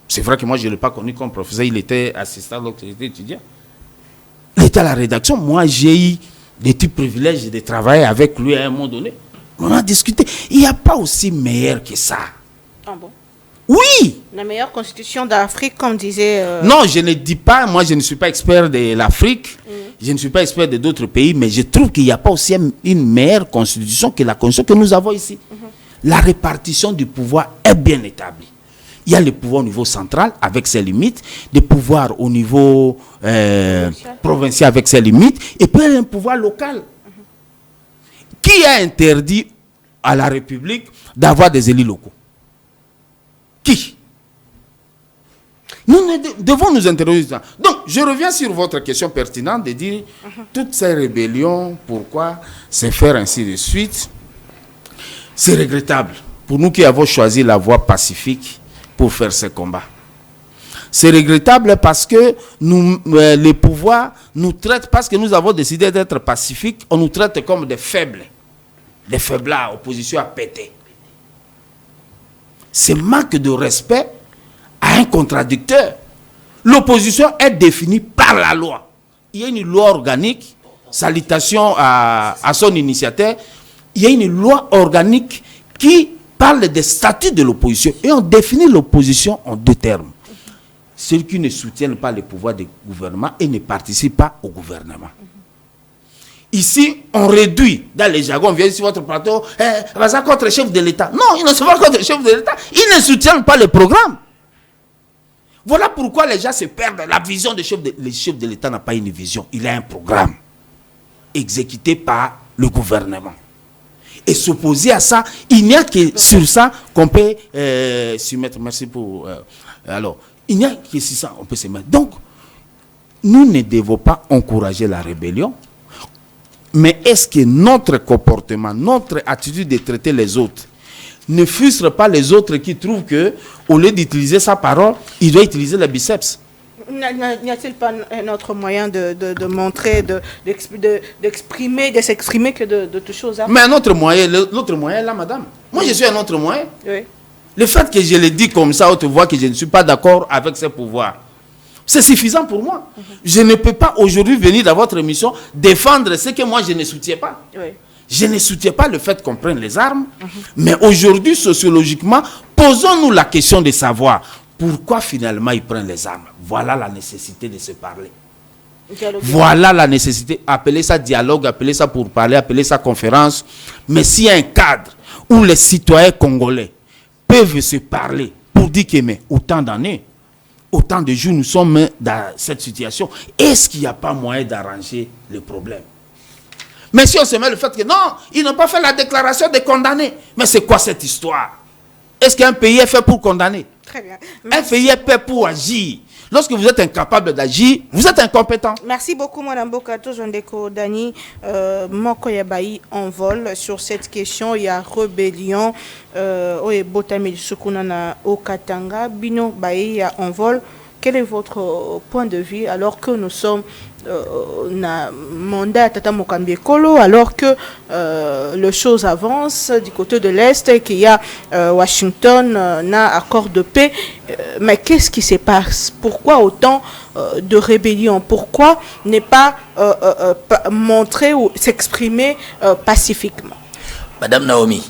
C'est vrai que moi, je ne l'ai pas connu comme professeur. Il était assistant, donc il était étudiant. Il était à la rédaction. Moi, j'ai eu des petits privilèges de travailler avec lui à un moment donné. On a discuté. Il n'y a pas aussi meilleur que ça. Ah bon? Oui. La meilleure constitution d'Afrique, comme disait... Non, je ne dis pas, moi je ne suis pas expert de l'Afrique, je ne suis pas expert de d'autres pays, mais je trouve qu'il n'y a pas aussi une meilleure constitution que la constitution que nous avons ici. La répartition du pouvoir est bien établie. Il y a le pouvoir au niveau central avec ses limites, des pouvoirs au niveau provincial avec ses limites, et puis un pouvoir local. Qui a interdit à la République d'avoir des élus locaux? Qui? Nous devons nous interroger. Donc, je reviens sur votre question pertinente de dire toutes ces rébellions, pourquoi c'est faire ainsi de suite. C'est regrettable pour nous qui avons choisi la voie pacifique pour faire ce combat. C'est regrettable parce que les pouvoirs nous traitent, parce que nous avons décidé d'être pacifiques, on nous traite comme des faibles. Des faiblards, opposition à péter. C'est manque de respect à un contradicteur. L'opposition est définie par la loi. Il y a une loi organique, salutation à son initiateur, il y a une loi organique qui parle des statuts de l'opposition. Et on définit l'opposition en deux termes. Ceux qui ne soutiennent pas le pouvoir du gouvernement et ne participent pas au gouvernement. Ici, on réduit, dans les jargons, on vient sur votre plateau, ça contre le chef de l'État. Non, ils ne sont pas contre le chef de l'État. Ils ne soutiennent pas le programme. Voilà pourquoi les gens se perdent. La vision du chef de l'État n'a pas une vision. Il a un programme exécuté par le gouvernement. Et s'opposer à ça, il n'y a que sur ça qu'on peut s'y mettre. Merci pour... alors, il n'y a que sur ça qu'on peut se mettre. Donc, nous ne devons pas encourager la rébellion. Mais est-ce que notre comportement, notre attitude de traiter les autres ne frustre pas les autres qui trouvent que, au lieu d'utiliser sa parole, il doit utiliser le biceps? N'y a-t-il pas un autre moyen de montrer, d'exprimer, de s'exprimer que de toucher aux armes? Mais un autre moyen, l'autre moyen là, madame. Moi, je suis un autre moyen. Oui. Le fait que je le dis comme ça, haute voix, que je ne suis pas d'accord avec ces pouvoirs, c'est suffisant pour moi. Je ne peux pas aujourd'hui venir dans votre émission défendre ce que moi je ne soutiens pas. Oui. Je ne soutiens pas le fait qu'on prenne les armes. Mais aujourd'hui, sociologiquement, posons-nous la question de savoir pourquoi finalement ils prennent les armes. Voilà la nécessité de se parler. Dialogue. Voilà la nécessité. Appelez ça dialogue, appelez ça pour parler, appelez ça conférence. Mais s'il y a un cadre où les citoyens congolais peuvent se parler pour dire que mais autant d'années, autant de jours nous sommes dans cette situation, est-ce qu'il n'y a pas moyen d'arranger le problème? Mais si on se met le fait que non, ils n'ont pas fait la déclaration de condamner. Mais c'est quoi cette histoire? Est-ce qu'un pays est fait pour condamner? Très bien. Un pays est fait pour agir. Lorsque vous êtes incapable d'agir, vous êtes incompétent. Merci beaucoup, Mme Bokato Jondeko Dani. Moko Yabayi en vol sur cette question. Il y a rébellion. Oye Botamil Sukunana au Katanga. Bino Bayi en vol. Quel est votre point de vue alors que nous sommes na mandat Tata Mokambi Ekolo, alors que les choses avancent du côté de l'Est et qu'il y a Washington n'a accord de paix. Mais qu'est-ce qui se passe? Pourquoi autant de rébellion? Pourquoi ne pas montrer ou s'exprimer pacifiquement? Madame Naomi,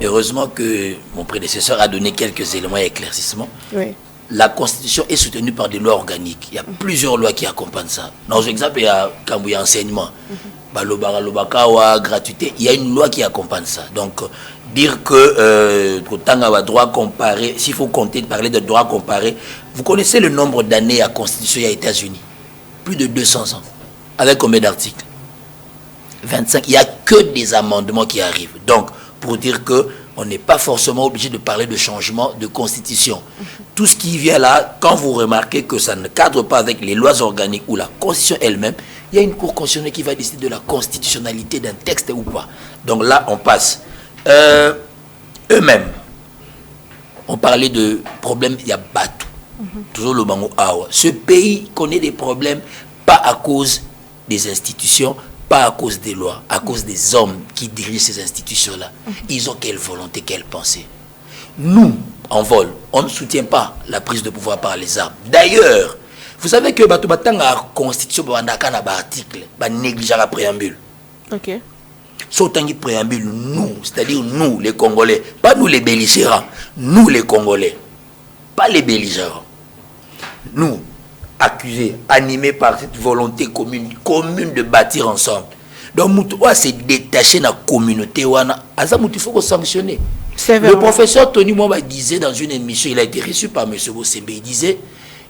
heureusement que mon prédécesseur a donné quelques éléments d'éclaircissement. Oui. La Constitution est soutenue par des lois organiques. Il y a plusieurs lois qui accompagnent ça. Dans l'exemple, il y a quand il y a enseignement, gratuité, il y a une loi qui accompagne ça. Donc, dire que droit comparé, s'il faut parler de droit comparé, vous connaissez le nombre d'années à Constitution aux États-Unis? Plus de 200 ans. Avec combien d'articles? 25. Il n'y a que des amendements qui arrivent. Donc, pour dire que on n'est pas forcément obligé de parler de changement de constitution. Tout ce qui vient là, quand vous remarquez que ça ne cadre pas avec les lois organiques ou la constitution elle-même, il y a une cour constitutionnelle qui va décider de la constitutionnalité d'un texte ou pas. Donc là, on passe. Eux-mêmes, on parlait de problèmes, il y a Batou. Toujours le Bango Awa. Ce pays connaît des problèmes, pas à cause des institutions, pas à cause des lois, à cause des hommes qui dirigent ces institutions-là. Ils ont quelle volonté, quelle pensée. Nous, en vol, on ne soutient pas la prise de pouvoir par les armes. D'ailleurs, vous savez que la Constitution a un article, négligeant la préambule. Ok. Sautant préambule, nous, c'est-à-dire nous, les Congolais, pas nous les belligérants, nous les Congolais, pas les belligérants. Nous, accusés, animés par cette volonté commune de bâtir ensemble. Donc, Moutoua s'est détaché de la communauté. Il faut sanctionner. Le professeur Tony Mwamba disait dans une émission, il a été reçu par M. Bossembe, il disait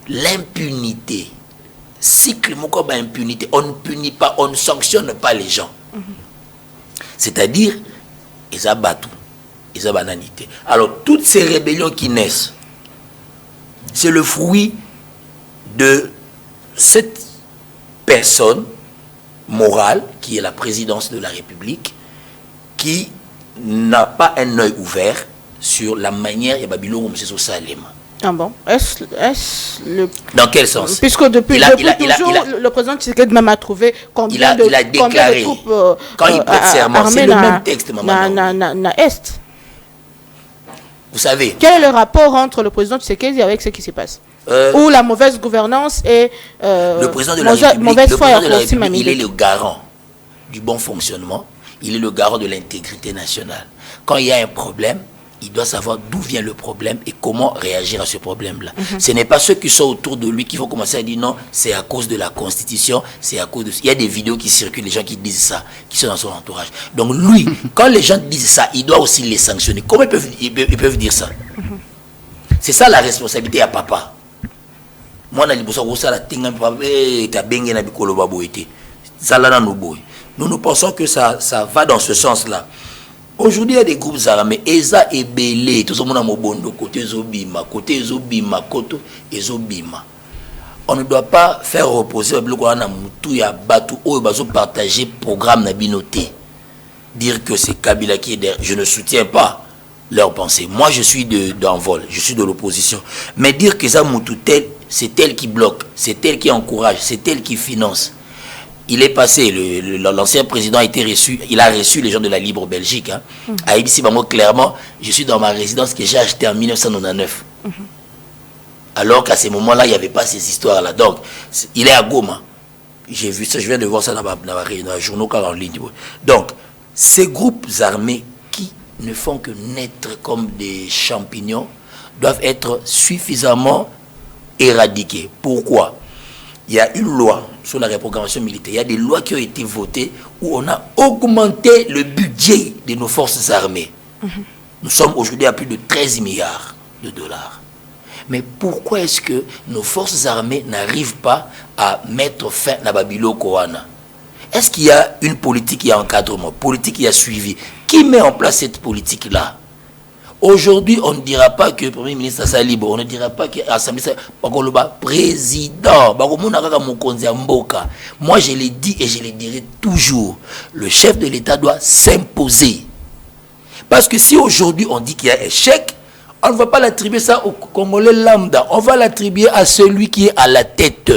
l'impunité, cycle Mokoba impunité, on ne punit pas, on ne sanctionne pas les gens. C'est-à-dire, ils abattent, ils bananité. Alors, toutes ces rébellions qui naissent, c'est le fruit de cette personne morale qui est la présidence de la République, qui n'a pas un œil ouvert sur la manière et Babylone M. Salem. Ah bon? Est-ce le... Dans quel sens? Puisque depuis toujours, le président Tshisekedi même a trouvé combien de troupes quand il prête serment, c'est le même texte, maman. Est. Vous savez. Quel est le rapport entre le président Tshisekedi avec ce qui se passe? Ou la mauvaise gouvernance et le président de la République, il est le garant du bon fonctionnement, il est le garant de l'intégrité nationale. Quand il y a un problème, il doit savoir d'où vient le problème et comment réagir à ce problème-là. Ce n'est pas ceux qui sont autour de lui qui vont commencer à dire non, c'est à cause de la Constitution, c'est à cause de... Il y a des vidéos qui circulent, les gens qui disent ça, qui sont dans son entourage. Donc lui, quand les gens disent ça, il doit aussi les sanctionner. Comment ils peuvent dire ça? C'est ça la responsabilité à papa. Moi, nous pensons que ça va dans ce sens-là. Aujourd'hui, il y a des groupes armés. Eza et Belé, tout le monde a mobondo, côté Zobima, côté Zobima, côté Zobima. On ne doit pas faire reposer le bloc à Moutou et à Batou, où ils vont partager le programme Nabinoté. Dire que c'est Kabila qui est derrière. Je ne soutiens pas leur pensée. Moi, je suis d'envol, je suis de l'opposition. Mais dire que ça Moutou tel, c'est elle qui bloque, c'est elle qui encourage, c'est elle qui finance. Il est passé, l'ancien président a été reçu, il a reçu les gens de la Libre Belgique. A dit clairement, je suis dans ma résidence que j'ai achetée en 1999. Alors qu'à ce moment-là, il n'y avait pas ces histoires-là. Donc, il est à Goma. J'ai vu ça, je viens de voir ça dans les journaux en ligne. Donc, ces groupes armés qui ne font que naître comme des champignons doivent être suffisamment éradiqués. Pourquoi? Il y a une loi sur la reprogrammation militaire. Il y a des lois qui ont été votées où on a augmenté le budget de nos forces armées. Nous sommes aujourd'hui à plus de 13 milliards de dollars. Mais pourquoi est-ce que nos forces armées n'arrivent pas à mettre fin à Babylone Koana? Est-ce qu'il y a une politique qui a encadrement, politique qui a suivi? Qui met en place cette politique-là? Aujourd'hui, on ne dira pas que le Premier ministre est libre, on ne dira pas que l'Assemblée président. Moi, je l'ai dit et je le dirai toujours. Le chef de l'État doit s'imposer. Parce que si aujourd'hui on dit qu'il y a échec, on ne va pas l'attribuer ça au Congolais lambda. On va l'attribuer à celui qui est à la tête.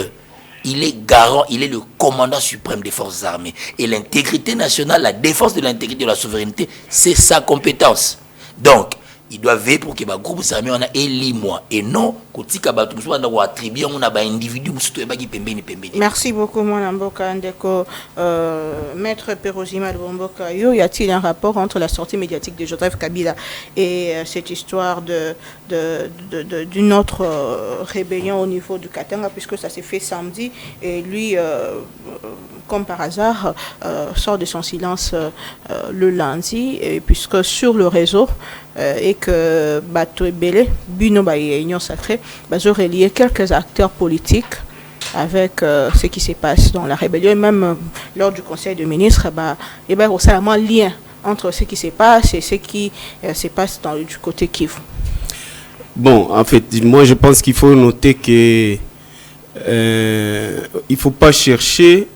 il est garant, il est le commandant suprême des forces armées. Et l'intégrité nationale, la défense de l'intégrité de la souveraineté, c'est sa compétence. Donc, il doit veiller pour que le groupe armé on a élimé et non kotika batu musu banda ko attribuer on a ba individu musu to ebaki pembeni. Merci beaucoup mon Mboka Ndeko. Maître Perozima Mboka, y a-t-il un rapport entre la sortie médiatique de Joseph Kabila et cette histoire d'une autre rébellion au niveau du Katanga, puisque ça s'est fait samedi et lui comme par hasard sort de son silence le lundi, et puisque sur le réseau et que Bato Ebele, Buno Union Sacrée, je relier quelques acteurs politiques avec ce qui se passe dans la rébellion, et même lors du Conseil des ministres, il y a aussi un lien entre ce qui se passe et ce qui se passe du côté Kivu. Bon, en fait, moi je pense qu'il faut noter que il ne faut pas chercher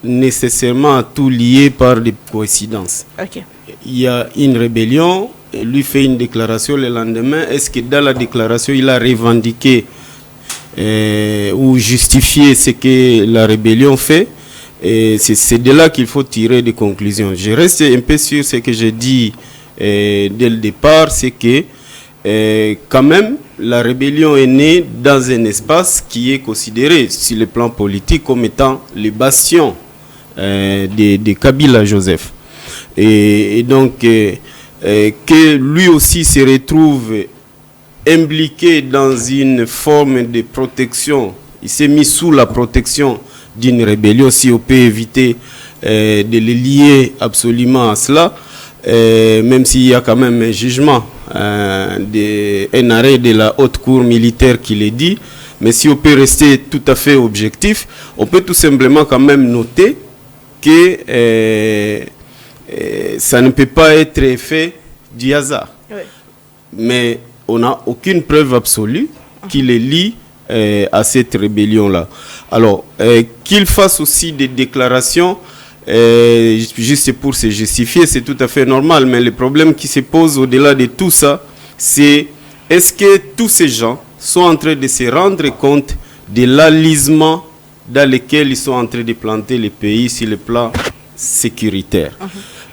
nécessairement à tout lier par des coïncidences. Okay. Il y a une rébellion, lui fait une déclaration le lendemain. Est-ce que dans la déclaration, il a revendiqué ou justifié ce que la rébellion fait? C'est de là qu'il faut tirer des conclusions. Je reste un peu sur ce que j'ai dit dès le départ, c'est que quand même, la rébellion est née dans un espace qui est considéré sur le plan politique comme étant le bastion de Kabila Joseph. Et donc, que lui aussi se retrouve impliqué dans une forme de protection, il s'est mis sous la protection d'une rébellion, si on peut éviter de le lier absolument à cela, même s'il y a quand même un jugement, un arrêt de la haute cour militaire qui le dit, mais si on peut rester tout à fait objectif, on peut tout simplement quand même noter que ça ne peut pas être effet du hasard. Oui. Mais on n'a aucune preuve absolue qui les lie à cette rébellion-là. Alors, qu'il fasse aussi des déclarations juste pour se justifier, c'est tout à fait normal. Mais le problème qui se pose au-delà de tout ça, c'est est-ce que tous ces gens sont en train de se rendre compte de l'alisement dans lequel ils sont en train de planter le pays sur le plan sécuritaire?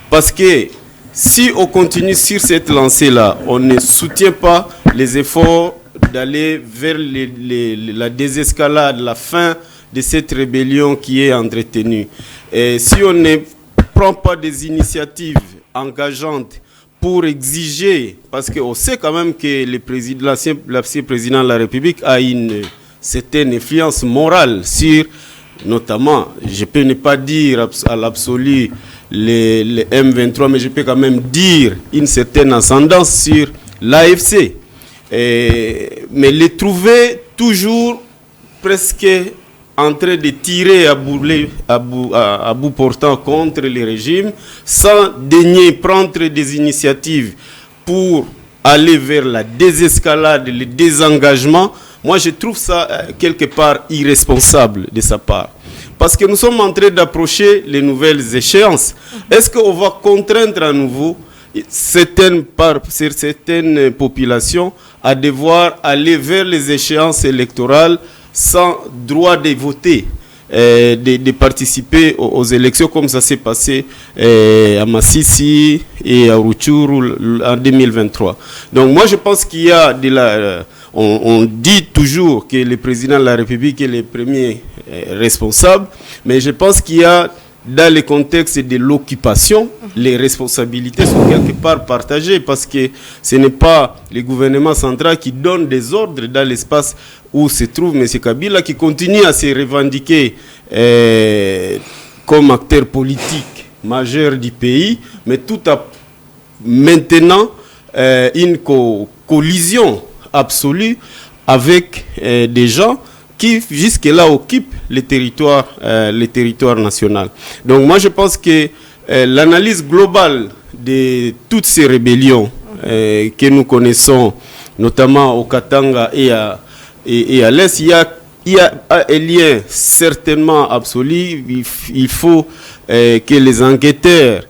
Parce que si on continue sur cette lancée-là, on ne soutient pas les efforts d'aller vers la désescalade, la fin de cette rébellion qui est entretenue. Et si on ne prend pas des initiatives engageantes pour exiger, parce qu'on sait quand même que l'ancien président de la République a une certaine influence morale sur, notamment, je peux ne pas dire à l'absolu les M23, mais je peux quand même dire une certaine ascendance sur l'AFC. Mais les trouver toujours presque en train de tirer à bout portant contre les régimes, sans daigner prendre des initiatives pour aller vers la désescalade, le désengagement. Moi, je trouve ça quelque part irresponsable de sa part. Parce que nous sommes en train d'approcher les nouvelles échéances. Est-ce qu'on va contraindre à nouveau certaines populations à devoir aller vers les échéances électorales sans droit de voter, de participer aux élections comme ça s'est passé à Massissi et à Rutshuru en 2023. Donc moi je pense qu'il y a on dit toujours que le président de la République est le premier responsable, mais je pense qu'il y a dans le contexte de l'occupation, les responsabilités sont quelque part partagées parce que ce n'est pas le gouvernement central qui donne des ordres dans l'espace où se trouve M. Kabila, qui continue à se revendiquer comme acteur politique majeur du pays, mais tout en maintenant une collision absolue avec des gens qui jusque-là occupent le territoire national. Donc moi je pense que l'analyse globale de toutes ces rébellions que nous connaissons, notamment au Katanga et à l'Est, il y a un lien certainement absolu. Il faut que les enquêteurs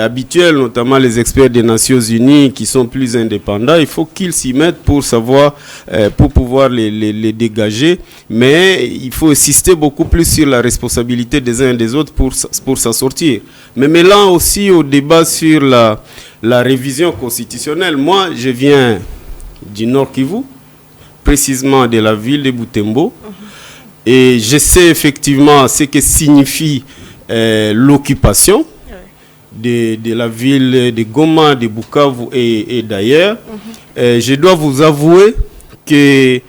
habituels, notamment les experts des Nations Unies qui sont plus indépendants, il faut qu'ils s'y mettent pour savoir, pour pouvoir les dégager. Mais il faut insister beaucoup plus sur la responsabilité des uns et des autres pour s'en sortir. Mais mêlant aussi au débat sur la révision constitutionnelle, moi je viens du Nord Kivu, précisément de la ville de Butembo, et je sais effectivement ce que signifie l'occupation de la ville de Goma, de Bukavu et d'ailleurs. Je dois vous avouer que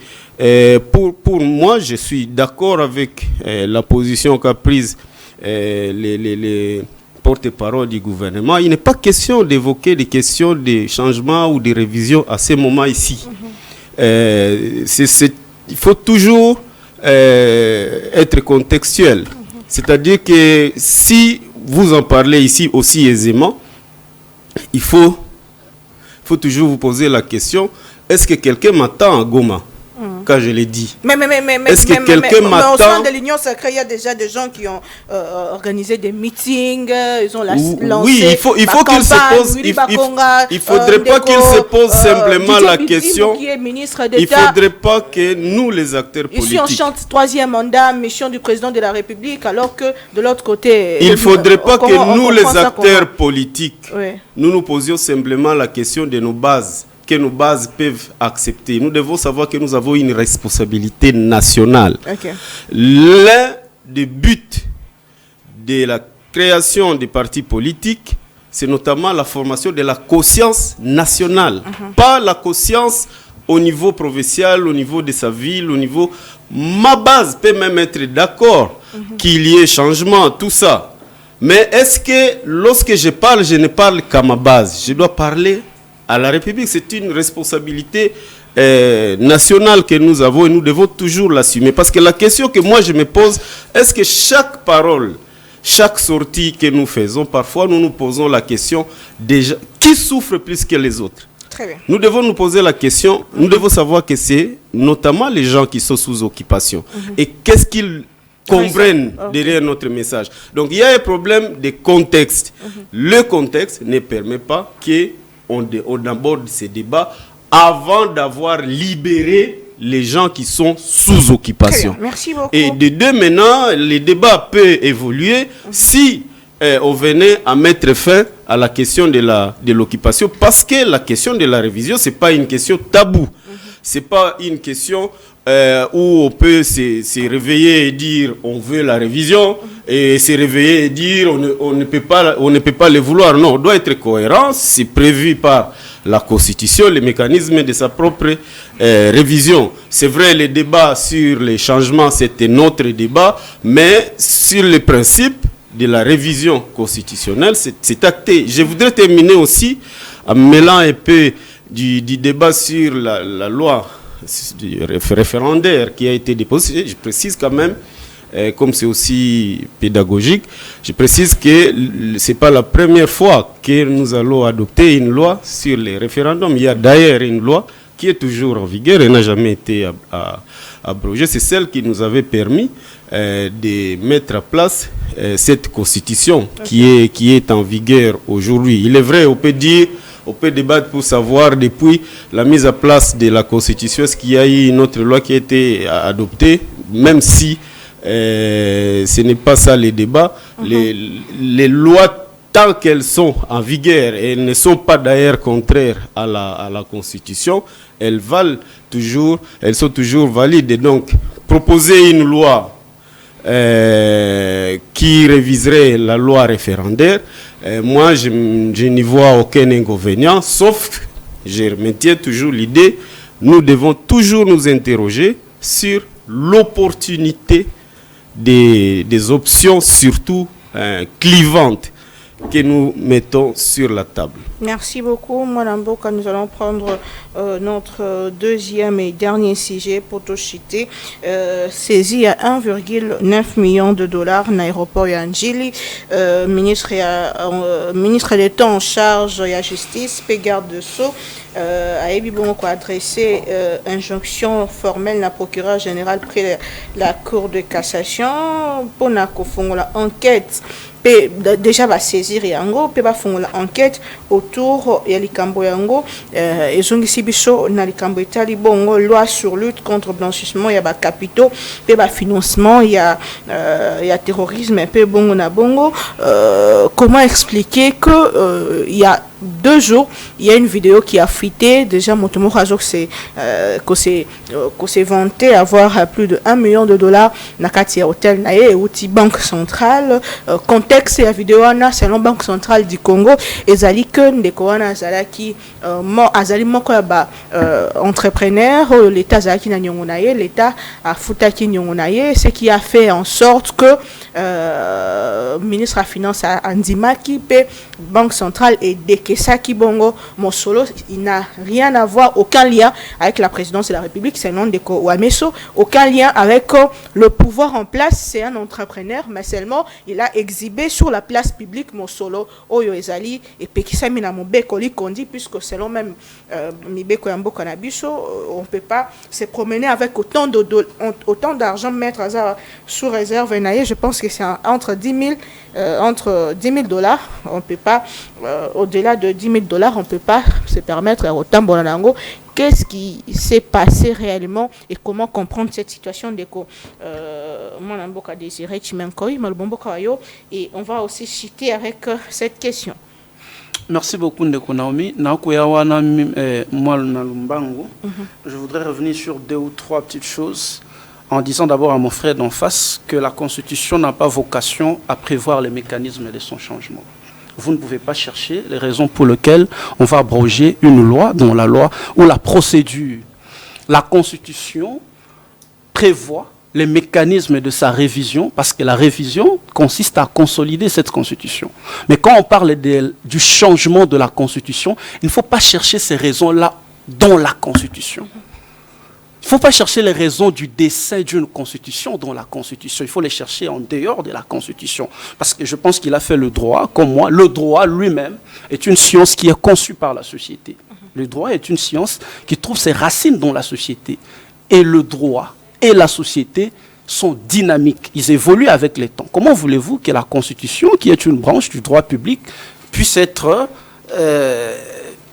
pour moi, je suis d'accord avec la position qu'a prise les porte-parole du gouvernement. Il n'est pas question d'évoquer des questions de changement ou de révision à ce moment ici. Il faut toujours être contextuel. C'est-à-dire que si vous en parlez ici aussi aisément, il faut toujours vous poser la question, est-ce que quelqu'un m'attend à Goma quand je l'ai dit? Est-ce que quelqu'un m'attend? Au sein de l'Union sacrée, il y a déjà des gens qui ont organisé des meetings, ils ont lancé. Oui, il faut qu'il se pose. Il faudrait pas qu'il se pose simplement la question. Il faudrait pas que nous, les acteurs politiques. Ici, on chante 3e mandat, mission du président de la République, alors que de l'autre côté. Il faudrait pas que nous, les acteurs politiques, nous nous posions simplement la question de nos bases, que nos bases peuvent accepter. Nous devons savoir que nous avons une responsabilité nationale. L'un des buts de la création des partis politiques, c'est notamment la formation de la conscience nationale. Pas la conscience au niveau provincial, au niveau de sa ville, au niveau... Ma base peut même être d'accord qu'il y ait changement, tout ça. Mais est-ce que lorsque je parle, je ne parle qu'à ma base? Je dois parler à la République. C'est une responsabilité nationale que nous avons et nous devons toujours l'assumer. Parce que la question que moi je me pose, est-ce que chaque parole, chaque sortie que nous faisons, parfois nous nous posons la question déjà, qui souffre plus que les autres? Très bien. Nous devons nous poser la question, nous devons savoir que c'est notamment les gens qui sont sous occupation. Et qu'est-ce qu'ils comprennent derrière notre message? Donc il y a un problème de contexte. Le contexte ne permet pas qu'on aborde ces débats avant d'avoir libéré les gens qui sont sous occupation. Merci beaucoup. Et de deux, maintenant, les débats peuvent évoluer si on venait à mettre fin à la question de l'occupation, parce que la question de la révision, ce n'est pas une question taboue. Ce n'est pas une question où on peut se réveiller et dire on veut la révision, et se réveiller et dire on ne peut pas le vouloir. Non, on doit être cohérent. C'est prévu par la Constitution, les mécanismes de sa propre révision. C'est vrai, le débat sur les changements, c'était notre débat, mais sur les principes de la révision constitutionnelle, c'est acté. Je voudrais terminer aussi en mêlant un peu du débat sur la loi référendaire qui a été déposée. Je précise quand même, comme c'est aussi pédagogique, je précise que ce n'est pas la première fois que nous allons adopter une loi sur les référendums. Il y a d'ailleurs une loi qui est toujours en vigueur et n'a jamais été abrogée. C'est celle qui nous avait permis de mettre en place cette constitution qui est en vigueur aujourd'hui. Il est vrai, on peut débattre pour savoir depuis la mise en place de la constitution, est-ce qu'il y a eu une autre loi qui a été adoptée, même si ce n'est pas ça les débats. Les lois, tant qu'elles sont en vigueur, et elles ne sont pas d'ailleurs contraires à la Constitution, elles sont toujours valides. Et donc, proposer une loi qui réviserait la loi référendaire, moi, je n'y vois aucun inconvénient, sauf, je maintiens toujours l'idée, nous devons toujours nous interroger sur l'opportunité des options, surtout clivantes, que nous mettons sur la table. Merci beaucoup, Madame Boka. Nous allons prendre notre deuxième et dernier sujet pour Toshité. Saisi à 1,9 million de dollars l'aéroport Yanjili. Ministre d'État en charge de la justice, garde de Sceaux, a adressé injonction formelle à procureur général près la Cour de cassation pour la enquête déjà va saisir yango pe ba fongola enquête autour ya likambo yango ezongisi biso na likambo etali bongo loi sur lutte contre blanchissement ya ba capitaux pe ba financement ya terrorisme pe bongo na bongo. Comment expliquer que il y a 2 jours, il y a une vidéo qui a fuité. Déjà, Motomo Razok s'est vanté avoir plus de $1 million na kati ya hôtel na ye outil banque centrale. Contexte ya vidéo na selon banque centrale du Congo ezali que ndeko wana azalaki azali moko ya ba entrepreneur l'état azalaki na nyongo na ye, l'état a futaki nyongo na ye, ce qui a fait en sorte que ministre à finance andimaki pe banque centrale et Kesaki Bongo Mosolo, il n'a rien à voir, aucun lien avec la présidence de la République, c'est un nom de Ouameso, aucun lien avec le pouvoir en place, c'est un entrepreneur, mais seulement il a exhibé sur la place publique Mosolo, Oyo Ezali, et Pekisa Minamobeko Likondi, puisque selon même Mibeko Yambo Kanabiso, on ne peut pas se promener avec autant d'argent, mettre sous réserve. Je pense que c'est entre 10 000 $, on ne peut pas, au-delà de 10 000 $, on ne peut pas se permettre autant bonango. Qu'est-ce qui s'est passé réellement et comment comprendre cette situation de Monamboka Désiré Chimenkoy, Malbomboka Yo, et on va aussi citer avec cette question. Merci beaucoup Ndeko Naomi. Je voudrais revenir sur 2 ou 3 petites choses en disant d'abord à mon frère d'en face que la Constitution n'a pas vocation à prévoir les mécanismes de son changement. Vous ne pouvez pas chercher les raisons pour lesquelles on va abroger une loi, dont la loi ou la procédure. La Constitution prévoit les mécanismes de sa révision, parce que la révision consiste à consolider cette Constitution. Mais quand on parle du changement de la Constitution, il ne faut pas chercher ces raisons-là dans la Constitution. Il ne faut pas chercher les raisons du dessein d'une constitution dans la constitution. Il faut les chercher en dehors de la constitution. Parce que je pense qu'il a fait le droit, comme moi. Le droit lui-même est une science qui est conçue par la société. Le droit est une science qui trouve ses racines dans la société. Et le droit et la société sont dynamiques. Ils évoluent avec les temps. Comment voulez-vous que la constitution, qui est une branche du droit public, puisse être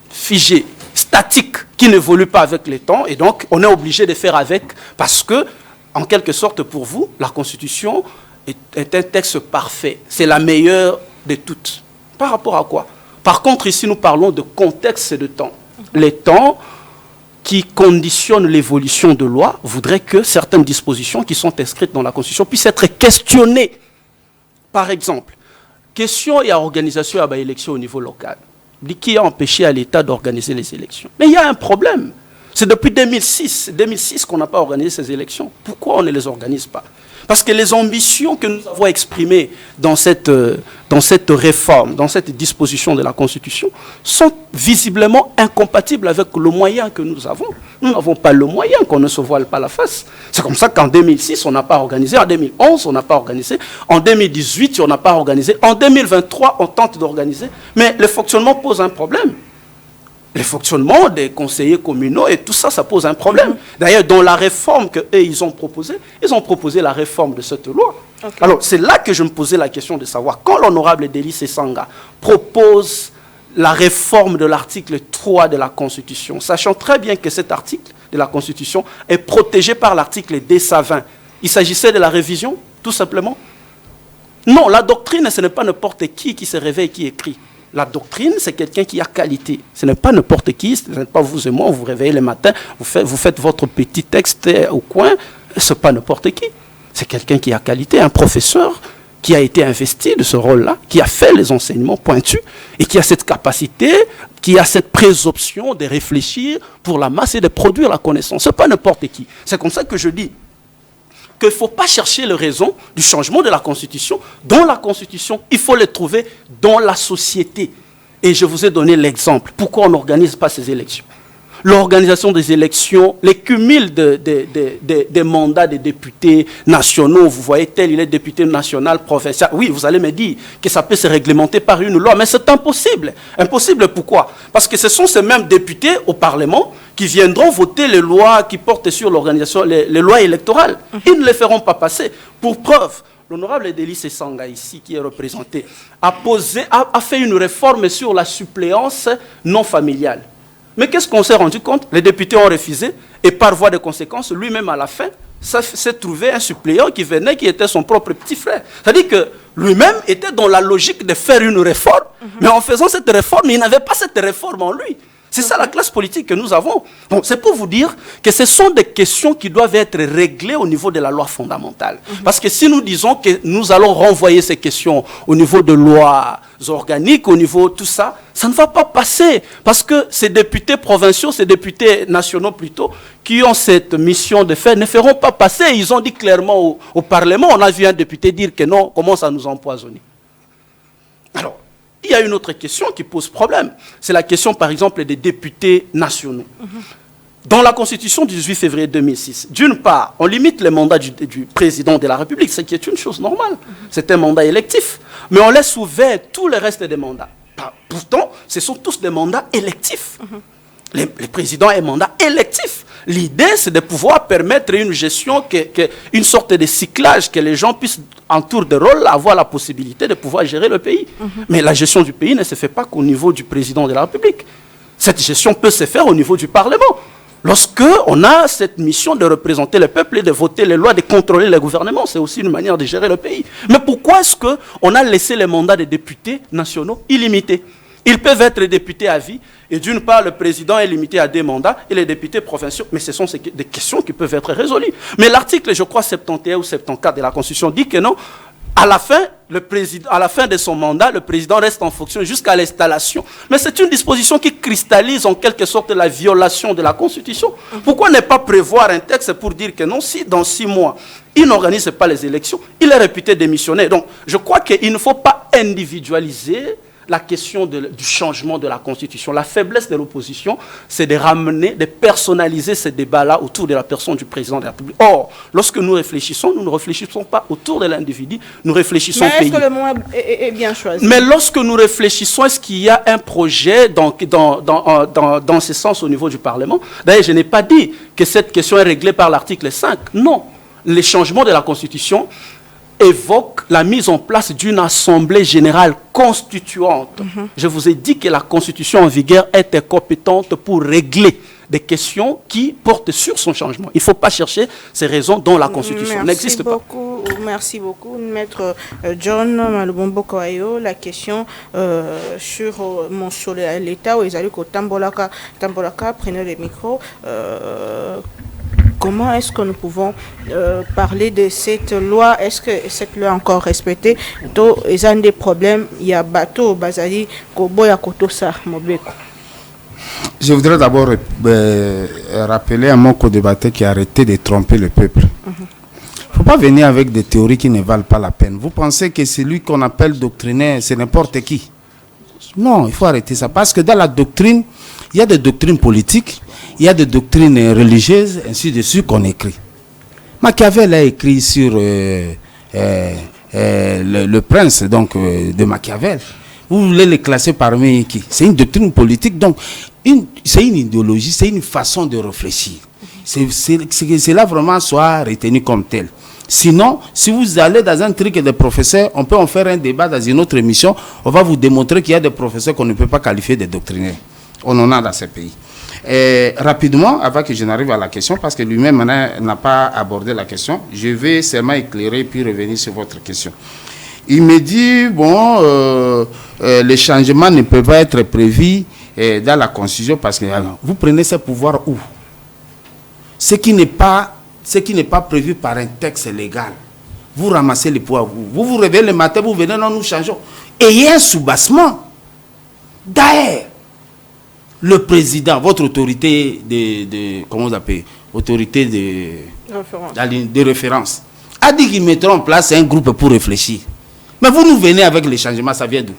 figée, statique, qui n'évolue pas avec les temps, et donc on est obligé de faire avec, parce que, en quelque sorte pour vous, la Constitution est un texte parfait. C'est la meilleure de toutes. Par rapport à quoi? Par contre, ici, nous parlons de contexte et de temps. Les temps qui conditionnent l'évolution de loi voudraient que certaines dispositions qui sont inscrites dans la Constitution puissent être questionnées. Par exemple, question et organisation à l'élection au niveau local. Qui a empêché à l'État d'organiser les élections. Mais il y a un problème. C'est depuis 2006 qu'on n'a pas organisé ces élections. Pourquoi on ne les organise pas? Parce que les ambitions que nous avons exprimées dans cette réforme, dans cette disposition de la Constitution, sont visiblement incompatibles avec le moyen que nous avons. Nous n'avons pas le moyen, qu'on ne se voile pas la face. C'est comme ça qu'en 2006, on n'a pas organisé. En 2011, on n'a pas organisé. En 2018, on n'a pas organisé. En 2023, on tente d'organiser. Mais le fonctionnement pose un problème. Le fonctionnement des conseillers communaux et tout ça, ça pose un problème. D'ailleurs, dans la réforme qu'ils ont proposé la réforme de cette loi. Okay. Alors, c'est là que je me posais la question de savoir, quand l'honorable Delis Sanga propose la réforme de l'article 3 de la Constitution, sachant très bien que cet article de la Constitution est protégé par l'article D20, il s'agissait de la révision, tout simplement? Non, la doctrine, ce n'est pas n'importe qui se réveille, qui écrit. La doctrine, c'est quelqu'un qui a qualité. Ce n'est pas n'importe qui, ce n'est pas vous et moi, vous réveillez le matin, vous faites votre petit texte au coin, ce n'est pas n'importe qui. C'est quelqu'un qui a qualité, un professeur qui a été investi de ce rôle-là, qui a fait les enseignements pointus et qui a cette capacité, qui a cette présomption de réfléchir pour la masse et de produire la connaissance. Ce n'est pas n'importe qui. C'est comme ça que je dis qu'il ne faut pas chercher les raisons du changement de la Constitution. Dans la Constitution, il faut les trouver dans la société. Et je vous ai donné l'exemple. Pourquoi on n'organise pas ces élections? L'organisation des élections, les cumuls des mandats des députés nationaux, vous voyez, tel il est député national, provincial. Oui, vous allez me dire que ça peut se réglementer par une loi, mais c'est impossible. Impossible pourquoi? Parce que ce sont ces mêmes députés au Parlement qui viendront voter les lois qui portent sur l'organisation, les lois électorales. Ils ne les feront pas passer. Pour preuve, l'honorable Délice Sanga ici, qui est représenté, a fait une réforme sur la suppléance non familiale. Mais qu'est-ce qu'on s'est rendu compte? Les députés ont refusé et par voie de conséquence, lui-même à la fin, s'est trouvé un suppléant qui venait, qui était son propre petit frère. C'est-à-dire que lui-même était dans la logique de faire une réforme, mais en faisant cette réforme, il n'avait pas cette réforme en lui. C'est ça la classe politique que nous avons. Donc c'est pour vous dire que ce sont des questions qui doivent être réglées au niveau de la loi fondamentale. Parce que si nous disons que nous allons renvoyer ces questions au niveau de lois organiques, au niveau de tout ça, ça ne va pas passer. Parce que ces députés provinciaux, ces députés nationaux plutôt, qui ont cette mission de faire, ne feront pas passer. Ils ont dit clairement au Parlement, on a vu un député dire que non, commence à nous empoisonner. Alors, il y a une autre question qui pose problème. C'est la question, par exemple, des députés nationaux. Dans la Constitution du 18 février 2006, d'une part, on limite les mandats du président de la République, ce qui est une chose normale. C'est un mandat électif. Mais on laisse ouvert tout le reste des mandats. Pourtant, ce sont tous des mandats électifs. Les présidents ont un mandat électif. L'idée, c'est de pouvoir permettre une gestion, une sorte de cyclage, que les gens puissent, en tour de rôle, avoir la possibilité de pouvoir gérer le pays. Mais la gestion du pays ne se fait pas qu'au niveau du président de la République. Cette gestion peut se faire au niveau du Parlement. Lorsqu'on a cette mission de représenter le peuple et de voter les lois, de contrôler le gouvernement, c'est aussi une manière de gérer le pays. Mais pourquoi est-ce qu'on a laissé les mandats des députés nationaux illimités? Ils peuvent être députés à vie, et d'une part, le président est limité à 2 mandats, et les députés provinciaux, mais ce sont des questions qui peuvent être résolues. Mais l'article, je crois, 71 ou 74 de la Constitution dit que non, à la fin de son mandat, le président reste en fonction jusqu'à l'installation. Mais c'est une disposition qui cristallise en quelque sorte la violation de la Constitution. Pourquoi ne pas prévoir un texte pour dire que non, si dans 6 mois, il n'organise pas les élections, il est réputé démissionnaire. Donc, je crois qu'il ne faut pas individualiser la question du changement de la Constitution. La faiblesse de l'opposition, c'est de ramener, de personnaliser ces débats-là autour de la personne du président de la République. Or, lorsque nous réfléchissons, nous ne réfléchissons pas autour de l'individu, nous réfléchissons au pays. Mais est-ce que le mot est bien choisi? Mais lorsque nous réfléchissons, est-ce qu'il y a un projet dans ce sens au niveau du Parlement? D'ailleurs, je n'ai pas dit que cette question est réglée par l'article 5. Non. Les changements de la Constitution évoque la mise en place d'une assemblée générale constituante. Je vous ai dit que la Constitution en vigueur était compétente pour régler des questions qui portent sur son changement. Il ne faut pas chercher ces raisons dont la Constitution n'existe pas. Merci beaucoup, Maître John Malubombo Koayo. La question sur mon sur l'État où ils allaient au Tambolaka, prenez le micro. Comment est-ce que nous pouvons parler de cette loi? Est-ce que cette loi est encore respectée? Ils ont des problèmes. Il y a bateau, Bazali, Koboya, Kotosa, Mobeko. Je voudrais d'abord rappeler à mon co-débatteur qui a arrêté de tromper le peuple. Il ne faut pas venir avec des théories qui ne valent pas la peine. Vous pensez que celui qu'on appelle doctrinaire, c'est n'importe qui? Non, il faut arrêter ça. Parce que dans la doctrine, il y a des doctrines politiques, il y a des doctrines religieuses, ainsi de suite qu'on écrit. Machiavel a écrit sur le prince donc, de Machiavel. Vous voulez les classer parmi qui? C'est une doctrine politique, donc c'est une idéologie, c'est une façon de réfléchir. C'est que cela vraiment soit retenu comme tel. Sinon, si vous allez dans un truc de professeurs, on peut en faire un débat dans une autre émission, on va vous démontrer qu'il y a des professeurs qu'on ne peut pas qualifier de doctrinaires. On en a dans ces pays. Et rapidement, avant que je n'arrive à la question, parce que lui-même n'a pas abordé la question, je vais seulement éclairer puis revenir sur votre question. Il me dit, bon, les changements ne peuvent pas être prévus dans la Constitution parce que vous prenez ce pouvoir où? Ce qui n'est pas prévu par un texte légal. Vous ramassez les pouvoirs. Vous vous réveillez le matin, vous venez, non, nous changeons. Et il y a un soubassement. D'ailleurs, le président, votre autorité comment vous appelez? Autorité de référence, a dit qu'ils mettront en place un groupe pour réfléchir. Mais vous nous venez avec les changements, ça vient d'où?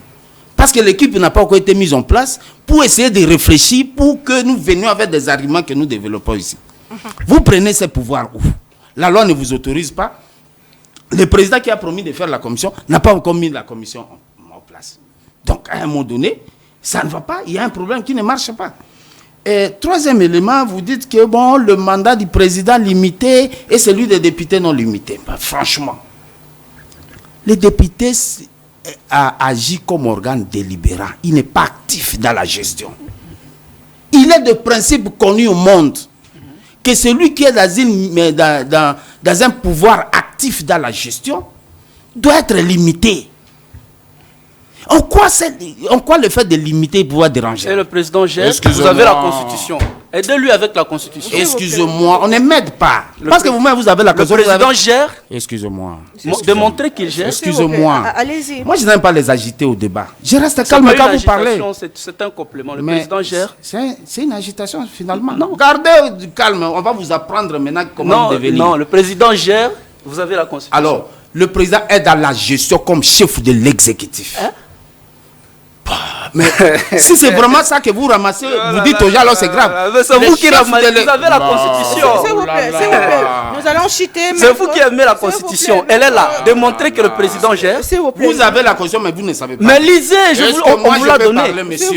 Parce que l'équipe n'a pas encore été mise en place pour essayer de réfléchir, pour que nous venions avec des arguments que nous développons ici. Vous prenez ces pouvoirs où? La loi ne vous autorise pas. Le président qui a promis de faire la commission n'a pas encore mis la commission en place. Donc, à un moment donné, ça ne va pas. Il y a un problème qui ne marche pas. Et troisième élément, vous dites que bon, le mandat du président limité et celui des députés non limité. Ben, franchement, Le député a agi comme organe délibérant. Il n'est pas actif dans la gestion. Il est de principe connu au monde que celui qui est dans un pouvoir actif dans la gestion doit être limité. En quoi le fait de limiter pouvoir déranger? Et le président Gère, vous avez la Constitution. Aidez-lui avec la Constitution. Excusez-moi, on ne m'aide pas. Parce que vous-même, vous avez la Constitution. Le président Gère. Excusez-moi. Démontrez qu'il gère. Excusez-moi. Allez-y. Moi, je n'aime pas les agiter au débat. Je reste calme quand vous parlez. C'est un complément. Le président Gère. C'est une agitation, finalement. Non. Gardez du calme. On va vous apprendre maintenant comment devenir. Non, le président Gère. Vous avez la Constitution. Alors, le président est dans la gestion comme chef de l'exécutif. Hein? Mais si c'est vraiment ça que vous ramassez, vous dites aux gens, alors c'est grave. C'est vous qui ramassez, vous avez la Constitution. S'il vous plaît, nous allons chiter. C'est vous qui aimez la Constitution. Elle est là. Démontrez que le président gère. Vous avez la Constitution, mais vous ne savez pas. Mais lisez, on vous l'a donné.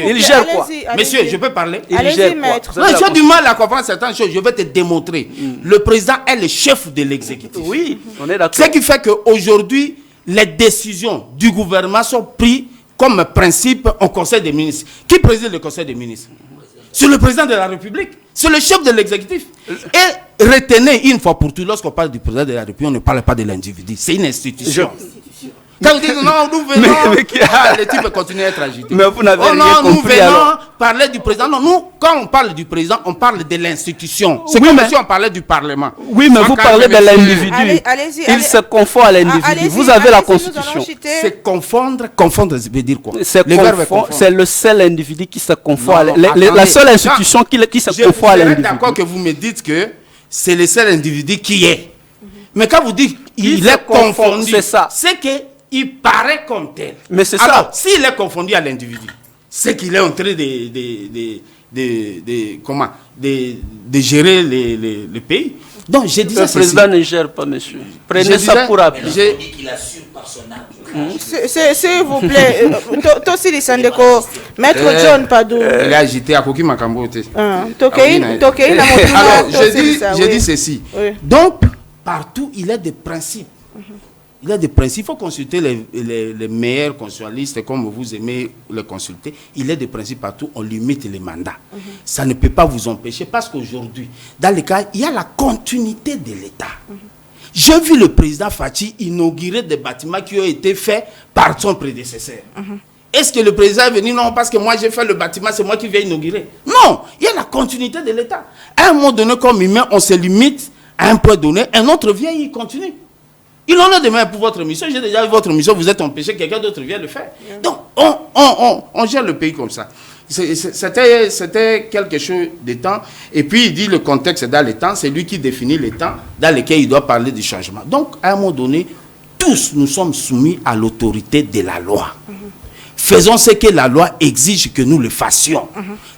Il gère quoi? Monsieur, je peux parler? Il gère quoi? J'ai du mal à comprendre certaines choses. Je vais te démontrer. Le président est le chef de l'exécutif. Oui, on est d'accord. Ce qui fait qu'aujourd'hui, les décisions du gouvernement sont prises comme principe au Conseil des ministres. Qui préside le Conseil des ministres? C'est le président de la République. C'est le chef de l'exécutif. Et retenez une fois pour toutes, lorsqu'on parle du président de la République, on ne parle pas de l'individu. C'est une institution. Quand vous dites non, nous venons, les types continuent à être agités. Mais vous n'avez rien compris. Nous venons parler du président. Non, nous, quand on parle du président, on parle de l'institution. C'est comme si on parlait du Parlement. Oui, mais vous parlez de l'individu. Il se confond à l'individu. Vous avez la Constitution. C'est confondre, ça veut dire quoi? C'est le seul individu qui se confond à la seule institution qui se confond à l'individu. Je suis d'accord que vous me dites que c'est le seul individu qui est. Mais quand vous dites qu'il est confondu, c'est que il paraît comme tel. Mais c'est ça. Alors, s'il est confondu à l'individu, c'est qu'il est en train de gérer le pays. Donc, je disais le président ne gère pas, monsieur. Prenez ça pour appui. Il assure par son âme. S'il vous plaît, Tossi Lissandeko, Maître John Padou. Il est agité à Koki Makambote. Alors, je dis ceci. Donc, partout, il est des principes. Il y a des principes. Il faut consulter les meilleurs constitutionnalistes comme vous aimez les consulter. Il y a des principes partout. On limite les mandats. Ça ne peut pas vous empêcher parce qu'aujourd'hui, dans les cas, il y a la continuité de l'État. J'ai vu le président Fachi inaugurer des bâtiments qui ont été faits par son prédécesseur. Est-ce que le président est venu? Non, parce que moi j'ai fait le bâtiment, c'est moi qui viens inaugurer. Non, il y a la continuité de l'État. À un moment donné, comme humain, on se limite à un point donné. Un autre vient, il continue. Il en a demain pour votre mission. J'ai déjà vu votre mission, vous êtes empêché, quelqu'un d'autre vient le faire. Donc, on gère le pays comme ça. C'était quelque chose de temps. Et puis, il dit le contexte dans le temps, c'est lui qui définit le temps dans lequel il doit parler du changement. Donc, à un moment donné, tous nous sommes soumis à l'autorité de la loi. Faisons ce que la loi exige que nous le fassions.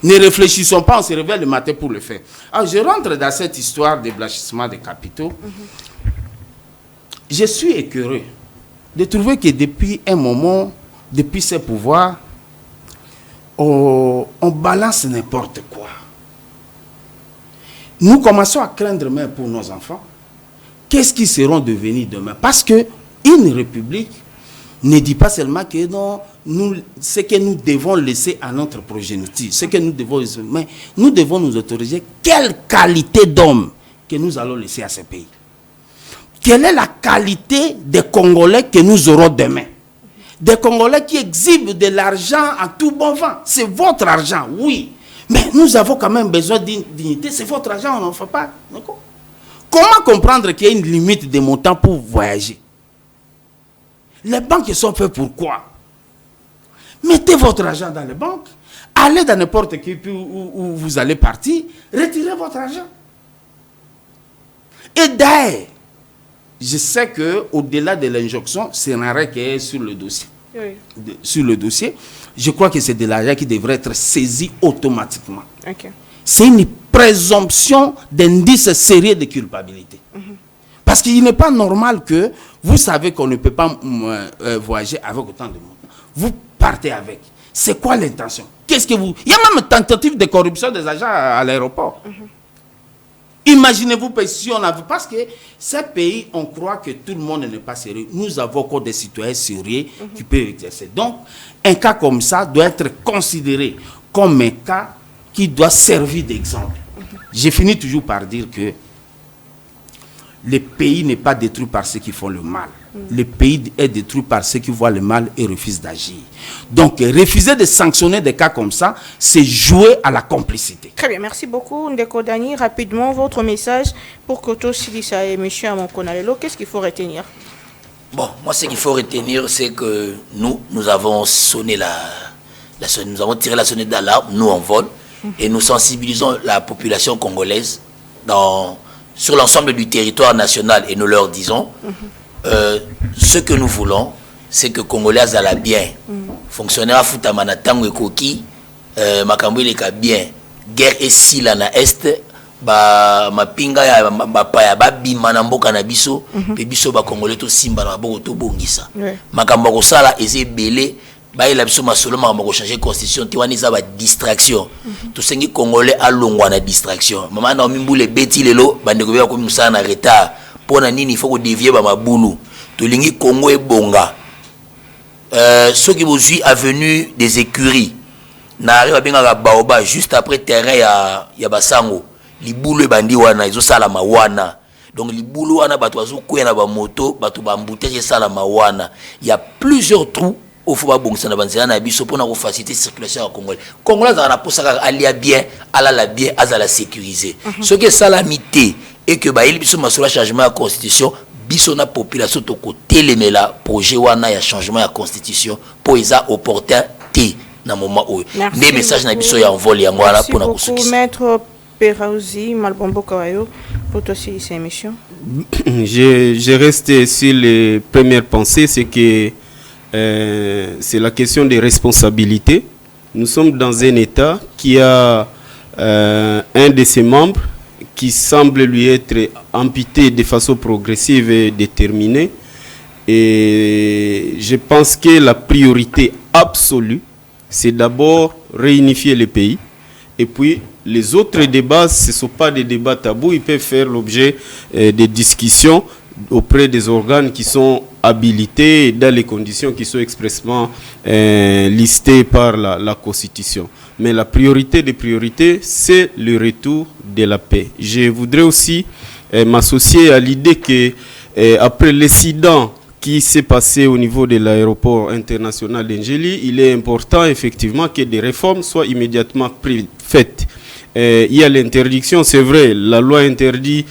Ne réfléchissons pas, on se réveille le matin pour le faire. Alors, je rentre dans cette histoire de blanchissement des capitaux. Je suis écœuré de trouver que depuis un moment, depuis ces pouvoirs, on balance n'importe quoi. Nous commençons à craindre même pour nos enfants. Qu'est-ce qu'ils seront devenus demain? Parce qu'une république ne dit pas seulement que non, ce que nous devons laisser à notre progéniture, ce que nous devons laisser, mais nous devons nous autoriser quelle qualité d'homme que nous allons laisser à ce pays. Quelle est la qualité des Congolais que nous aurons demain? Des Congolais qui exhibent de l'argent à tout bon vent. C'est votre argent, oui. Mais nous avons quand même besoin d'une dignité. C'est votre argent, on n'en fait pas. Comment comprendre qu'il y a une limite de montant pour voyager? Les banques sont faites pour quoi? Mettez votre argent dans les banques. Allez dans n'importe quel pays où vous allez partir. Retirez votre argent. Et d'ailleurs, je sais qu'au-delà de l'injonction, c'est un arrêt qui est sur le dossier. Oui. Sur le dossier, je crois que c'est de l'argent qui devrait être saisi automatiquement. Okay. C'est une présomption d'indice sérieux de culpabilité. Parce qu'il n'est pas normal que vous savez qu'on ne peut pas voyager avec autant de monde. Vous partez avec. C'est quoi l'intention? Qu'est-ce que vous... Il y a même une tentative de corruption des agents à l'aéroport. Imaginez-vous si on a vu, parce que ces pays, on croit que tout le monde n'est pas sérieux. Nous avons encore des citoyens sérieux qui peuvent exercer. Donc, un cas comme ça doit être considéré comme un cas qui doit servir d'exemple. J'ai fini toujours par dire que le pays n'est pas détruit par ceux qui font le mal. Le pays est détruit par ceux qui voient le mal et refusent d'agir. Donc, refuser de sanctionner des cas comme ça, c'est jouer à la complicité. Très bien, merci beaucoup. Ndeko Dani, rapidement, votre message pour que tous Silisa et M. Amonkonalelo, qu'est-ce qu'il faut retenir? Bon, moi, ce qu'il faut retenir, c'est que nous avons sonné nous avons tiré la sonnette d'alarme, nous en vol, et nous sensibilisons la population congolaise sur l'ensemble du territoire national, et nous leur disons ce que nous voulons, c'est que Congolais a bien, fonctionnaire à Foutamana Tango et Koki, Makamboué ka bien, guerre et sila na est, ma pinga ya bapaya babima na mboka na biso, pe biso ba Congolais to simba na boko to bongisa. Makambo ko sala eze belé, ba ila biso masolo makambo ko changer constitution, tiwani za ba distraction. To sengi Congolais alongwa na distraction. Mama na mimbule beti lelo bande ko bya ko musana na retard. Pona nini il faut dévier ba mabulu. To lingi Congo e bonga. Ceux qui vous avenue des écuries. Na arrive benga baoba juste après terrain ya basango. Libulu bandi wana izo sala mawana. Donc libulu wana bato azo kuya na ba moto, bato ba embouteille sala mawana. Il y a plusieurs trous au faut ba bongisa na banzela na biso pona ko faciliter circulation à Congolais. Congolais za na posaka alia bien, ala la bien, azala sécuriser. Ce que salamité et que ba il biso masolo changement de constitution, biso na population to ko telemela projet wana ya changement de constitution pour eza opportun té na moment où des messages na biso ya envol ya ngwana pona ko sukisa. Maître Perauzi Malbombo Kawayo pour toi aussi cette émission. Je reste sur les premières pensées, c'est que c'est la question des responsabilités. Nous sommes dans un État qui a un de ses membres qui semble lui être amputé de façon progressive et déterminée. Et je pense que la priorité absolue, c'est d'abord réunifier le pays. Et puis, les autres débats, ce ne sont pas des débats tabous, ils peuvent faire l'objet de discussions auprès des organes qui sont habilités dans les conditions qui sont expressément listées par la Constitution. Mais la priorité des priorités, c'est le retour de la paix. Je voudrais aussi m'associer à l'idée que après l'incident qui s'est passé au niveau de l'aéroport international d'Engeli, il est important effectivement que des réformes soient immédiatement faites. Il y a l'interdiction, c'est vrai, la loi interdit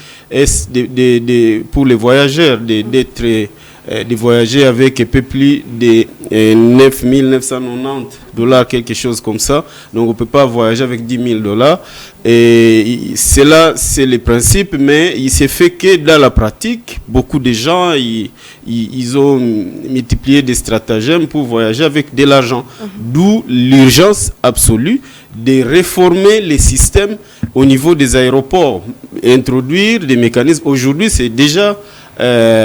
pour les voyageurs d'être de voyager avec un peu plus de 9 990 $, quelque chose comme ça. Donc on ne peut pas voyager avec 10 000 $. Et cela, c'est le principe, mais il s'est fait que dans la pratique, beaucoup de gens, ils ont multiplié des stratagèmes pour voyager avec de l'argent. D'où l'urgence absolue de réformer les systèmes au niveau des aéroports, introduire des mécanismes. Aujourd'hui, c'est déjà...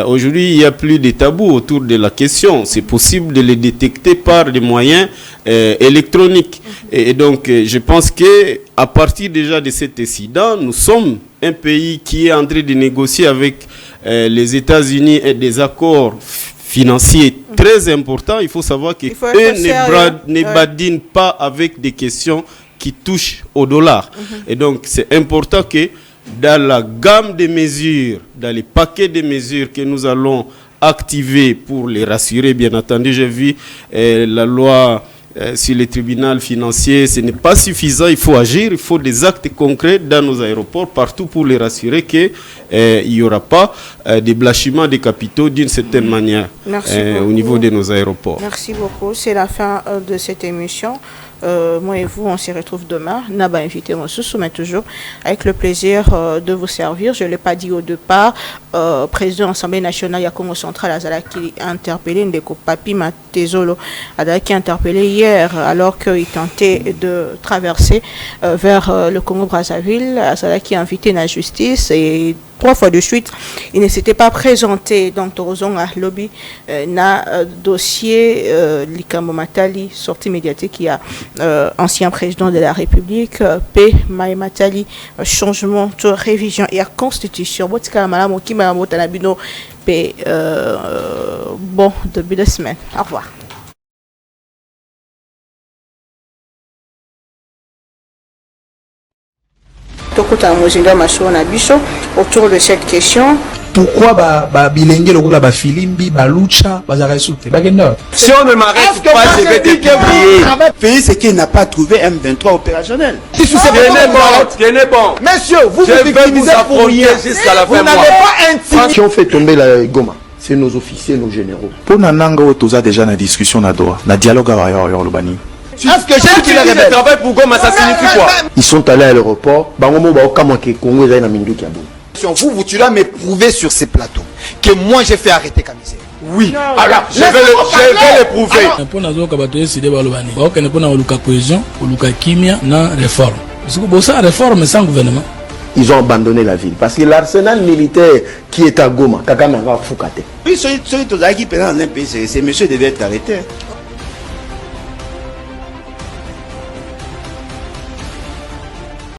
aujourd'hui, il n'y a plus de tabou autour de la question. C'est possible de les détecter par des moyens électroniques. Et donc, je pense qu'à partir déjà de cet incident, nous sommes un pays qui est en train de négocier avec les États-Unis des accords financiers très importants. Il faut savoir qu'eux ne badinent pas avec des questions qui touchent au dollar. Et donc, c'est important que dans la gamme de mesures, dans les paquets de mesures que nous allons activer pour les rassurer, bien entendu, j'ai vu la loi sur les tribunaux financiers, ce n'est pas suffisant, il faut agir, il faut des actes concrets dans nos aéroports, partout pour les rassurer qu'il n'y aura pas de blanchiment des capitaux d'une certaine manière au niveau de nos aéroports. Merci beaucoup, c'est la fin de cette émission. Moi et vous, on se retrouve demain. Naba invité mon sous, mais toujours avec le plaisir de vous servir. Je ne l'ai pas dit au départ. Président de l'Assemblée nationale, ya Congo central, Azala qui a interpellé Ndeko Papi Matezolo, Azala qui a interpellé hier alors qu'il tentait de traverser vers le Congo-Brazzaville. Azala qui a invité la justice et 3 fois de suite, il ne s'était pas présenté dans Torozonga Lobby, na dossier Likambo Matali, sortie médiatique qui a ancien président de la République, P. Mai Matali, changement de révision et à constitution. Bon, début de semaine. Au revoir. Autour de cette question. Pourquoi bilenge lokola ba filimbi ba lucha bazara soute bagenda? Si on ne m'arrête pas, je vais te publier. Pays c'est qu'il n'a pas trouvé M23 opérationnel. Tenez bon. Messieurs, vous je vais vous affronter jusqu'à la fin. Vous n'avez pas intimidé. Qui ont fait tomber la Goma? C'est nos officiers, nos généraux. Pour Nananga, toza déjà na discussion na Doha, na dialogue avec Lobani. Est-ce que j'ai dit le travail pour Goma, ça signifie quoi? Ils sont allés à l'aéroport. Bangomo ba okamanke Congo za na mindu kiabo. Vous, tu dois me prouver sur ces plateaux que moi j'ai fait arrêter Kamisé. Oui, alors je vais le prouver. Pour nous autres, bateau décidé par Lobani. Bon, qu'on est pour nous luka cohésion, luka kimia, na réforme. Parce que bon ça réforme sans gouvernement. Ils ont abandonné la ville parce que l'arsenal militaire qui est à Goma, Kagame va Fukate. Oui, ceux qui sont dans un pays, ces messieurs devaient être arrêtés.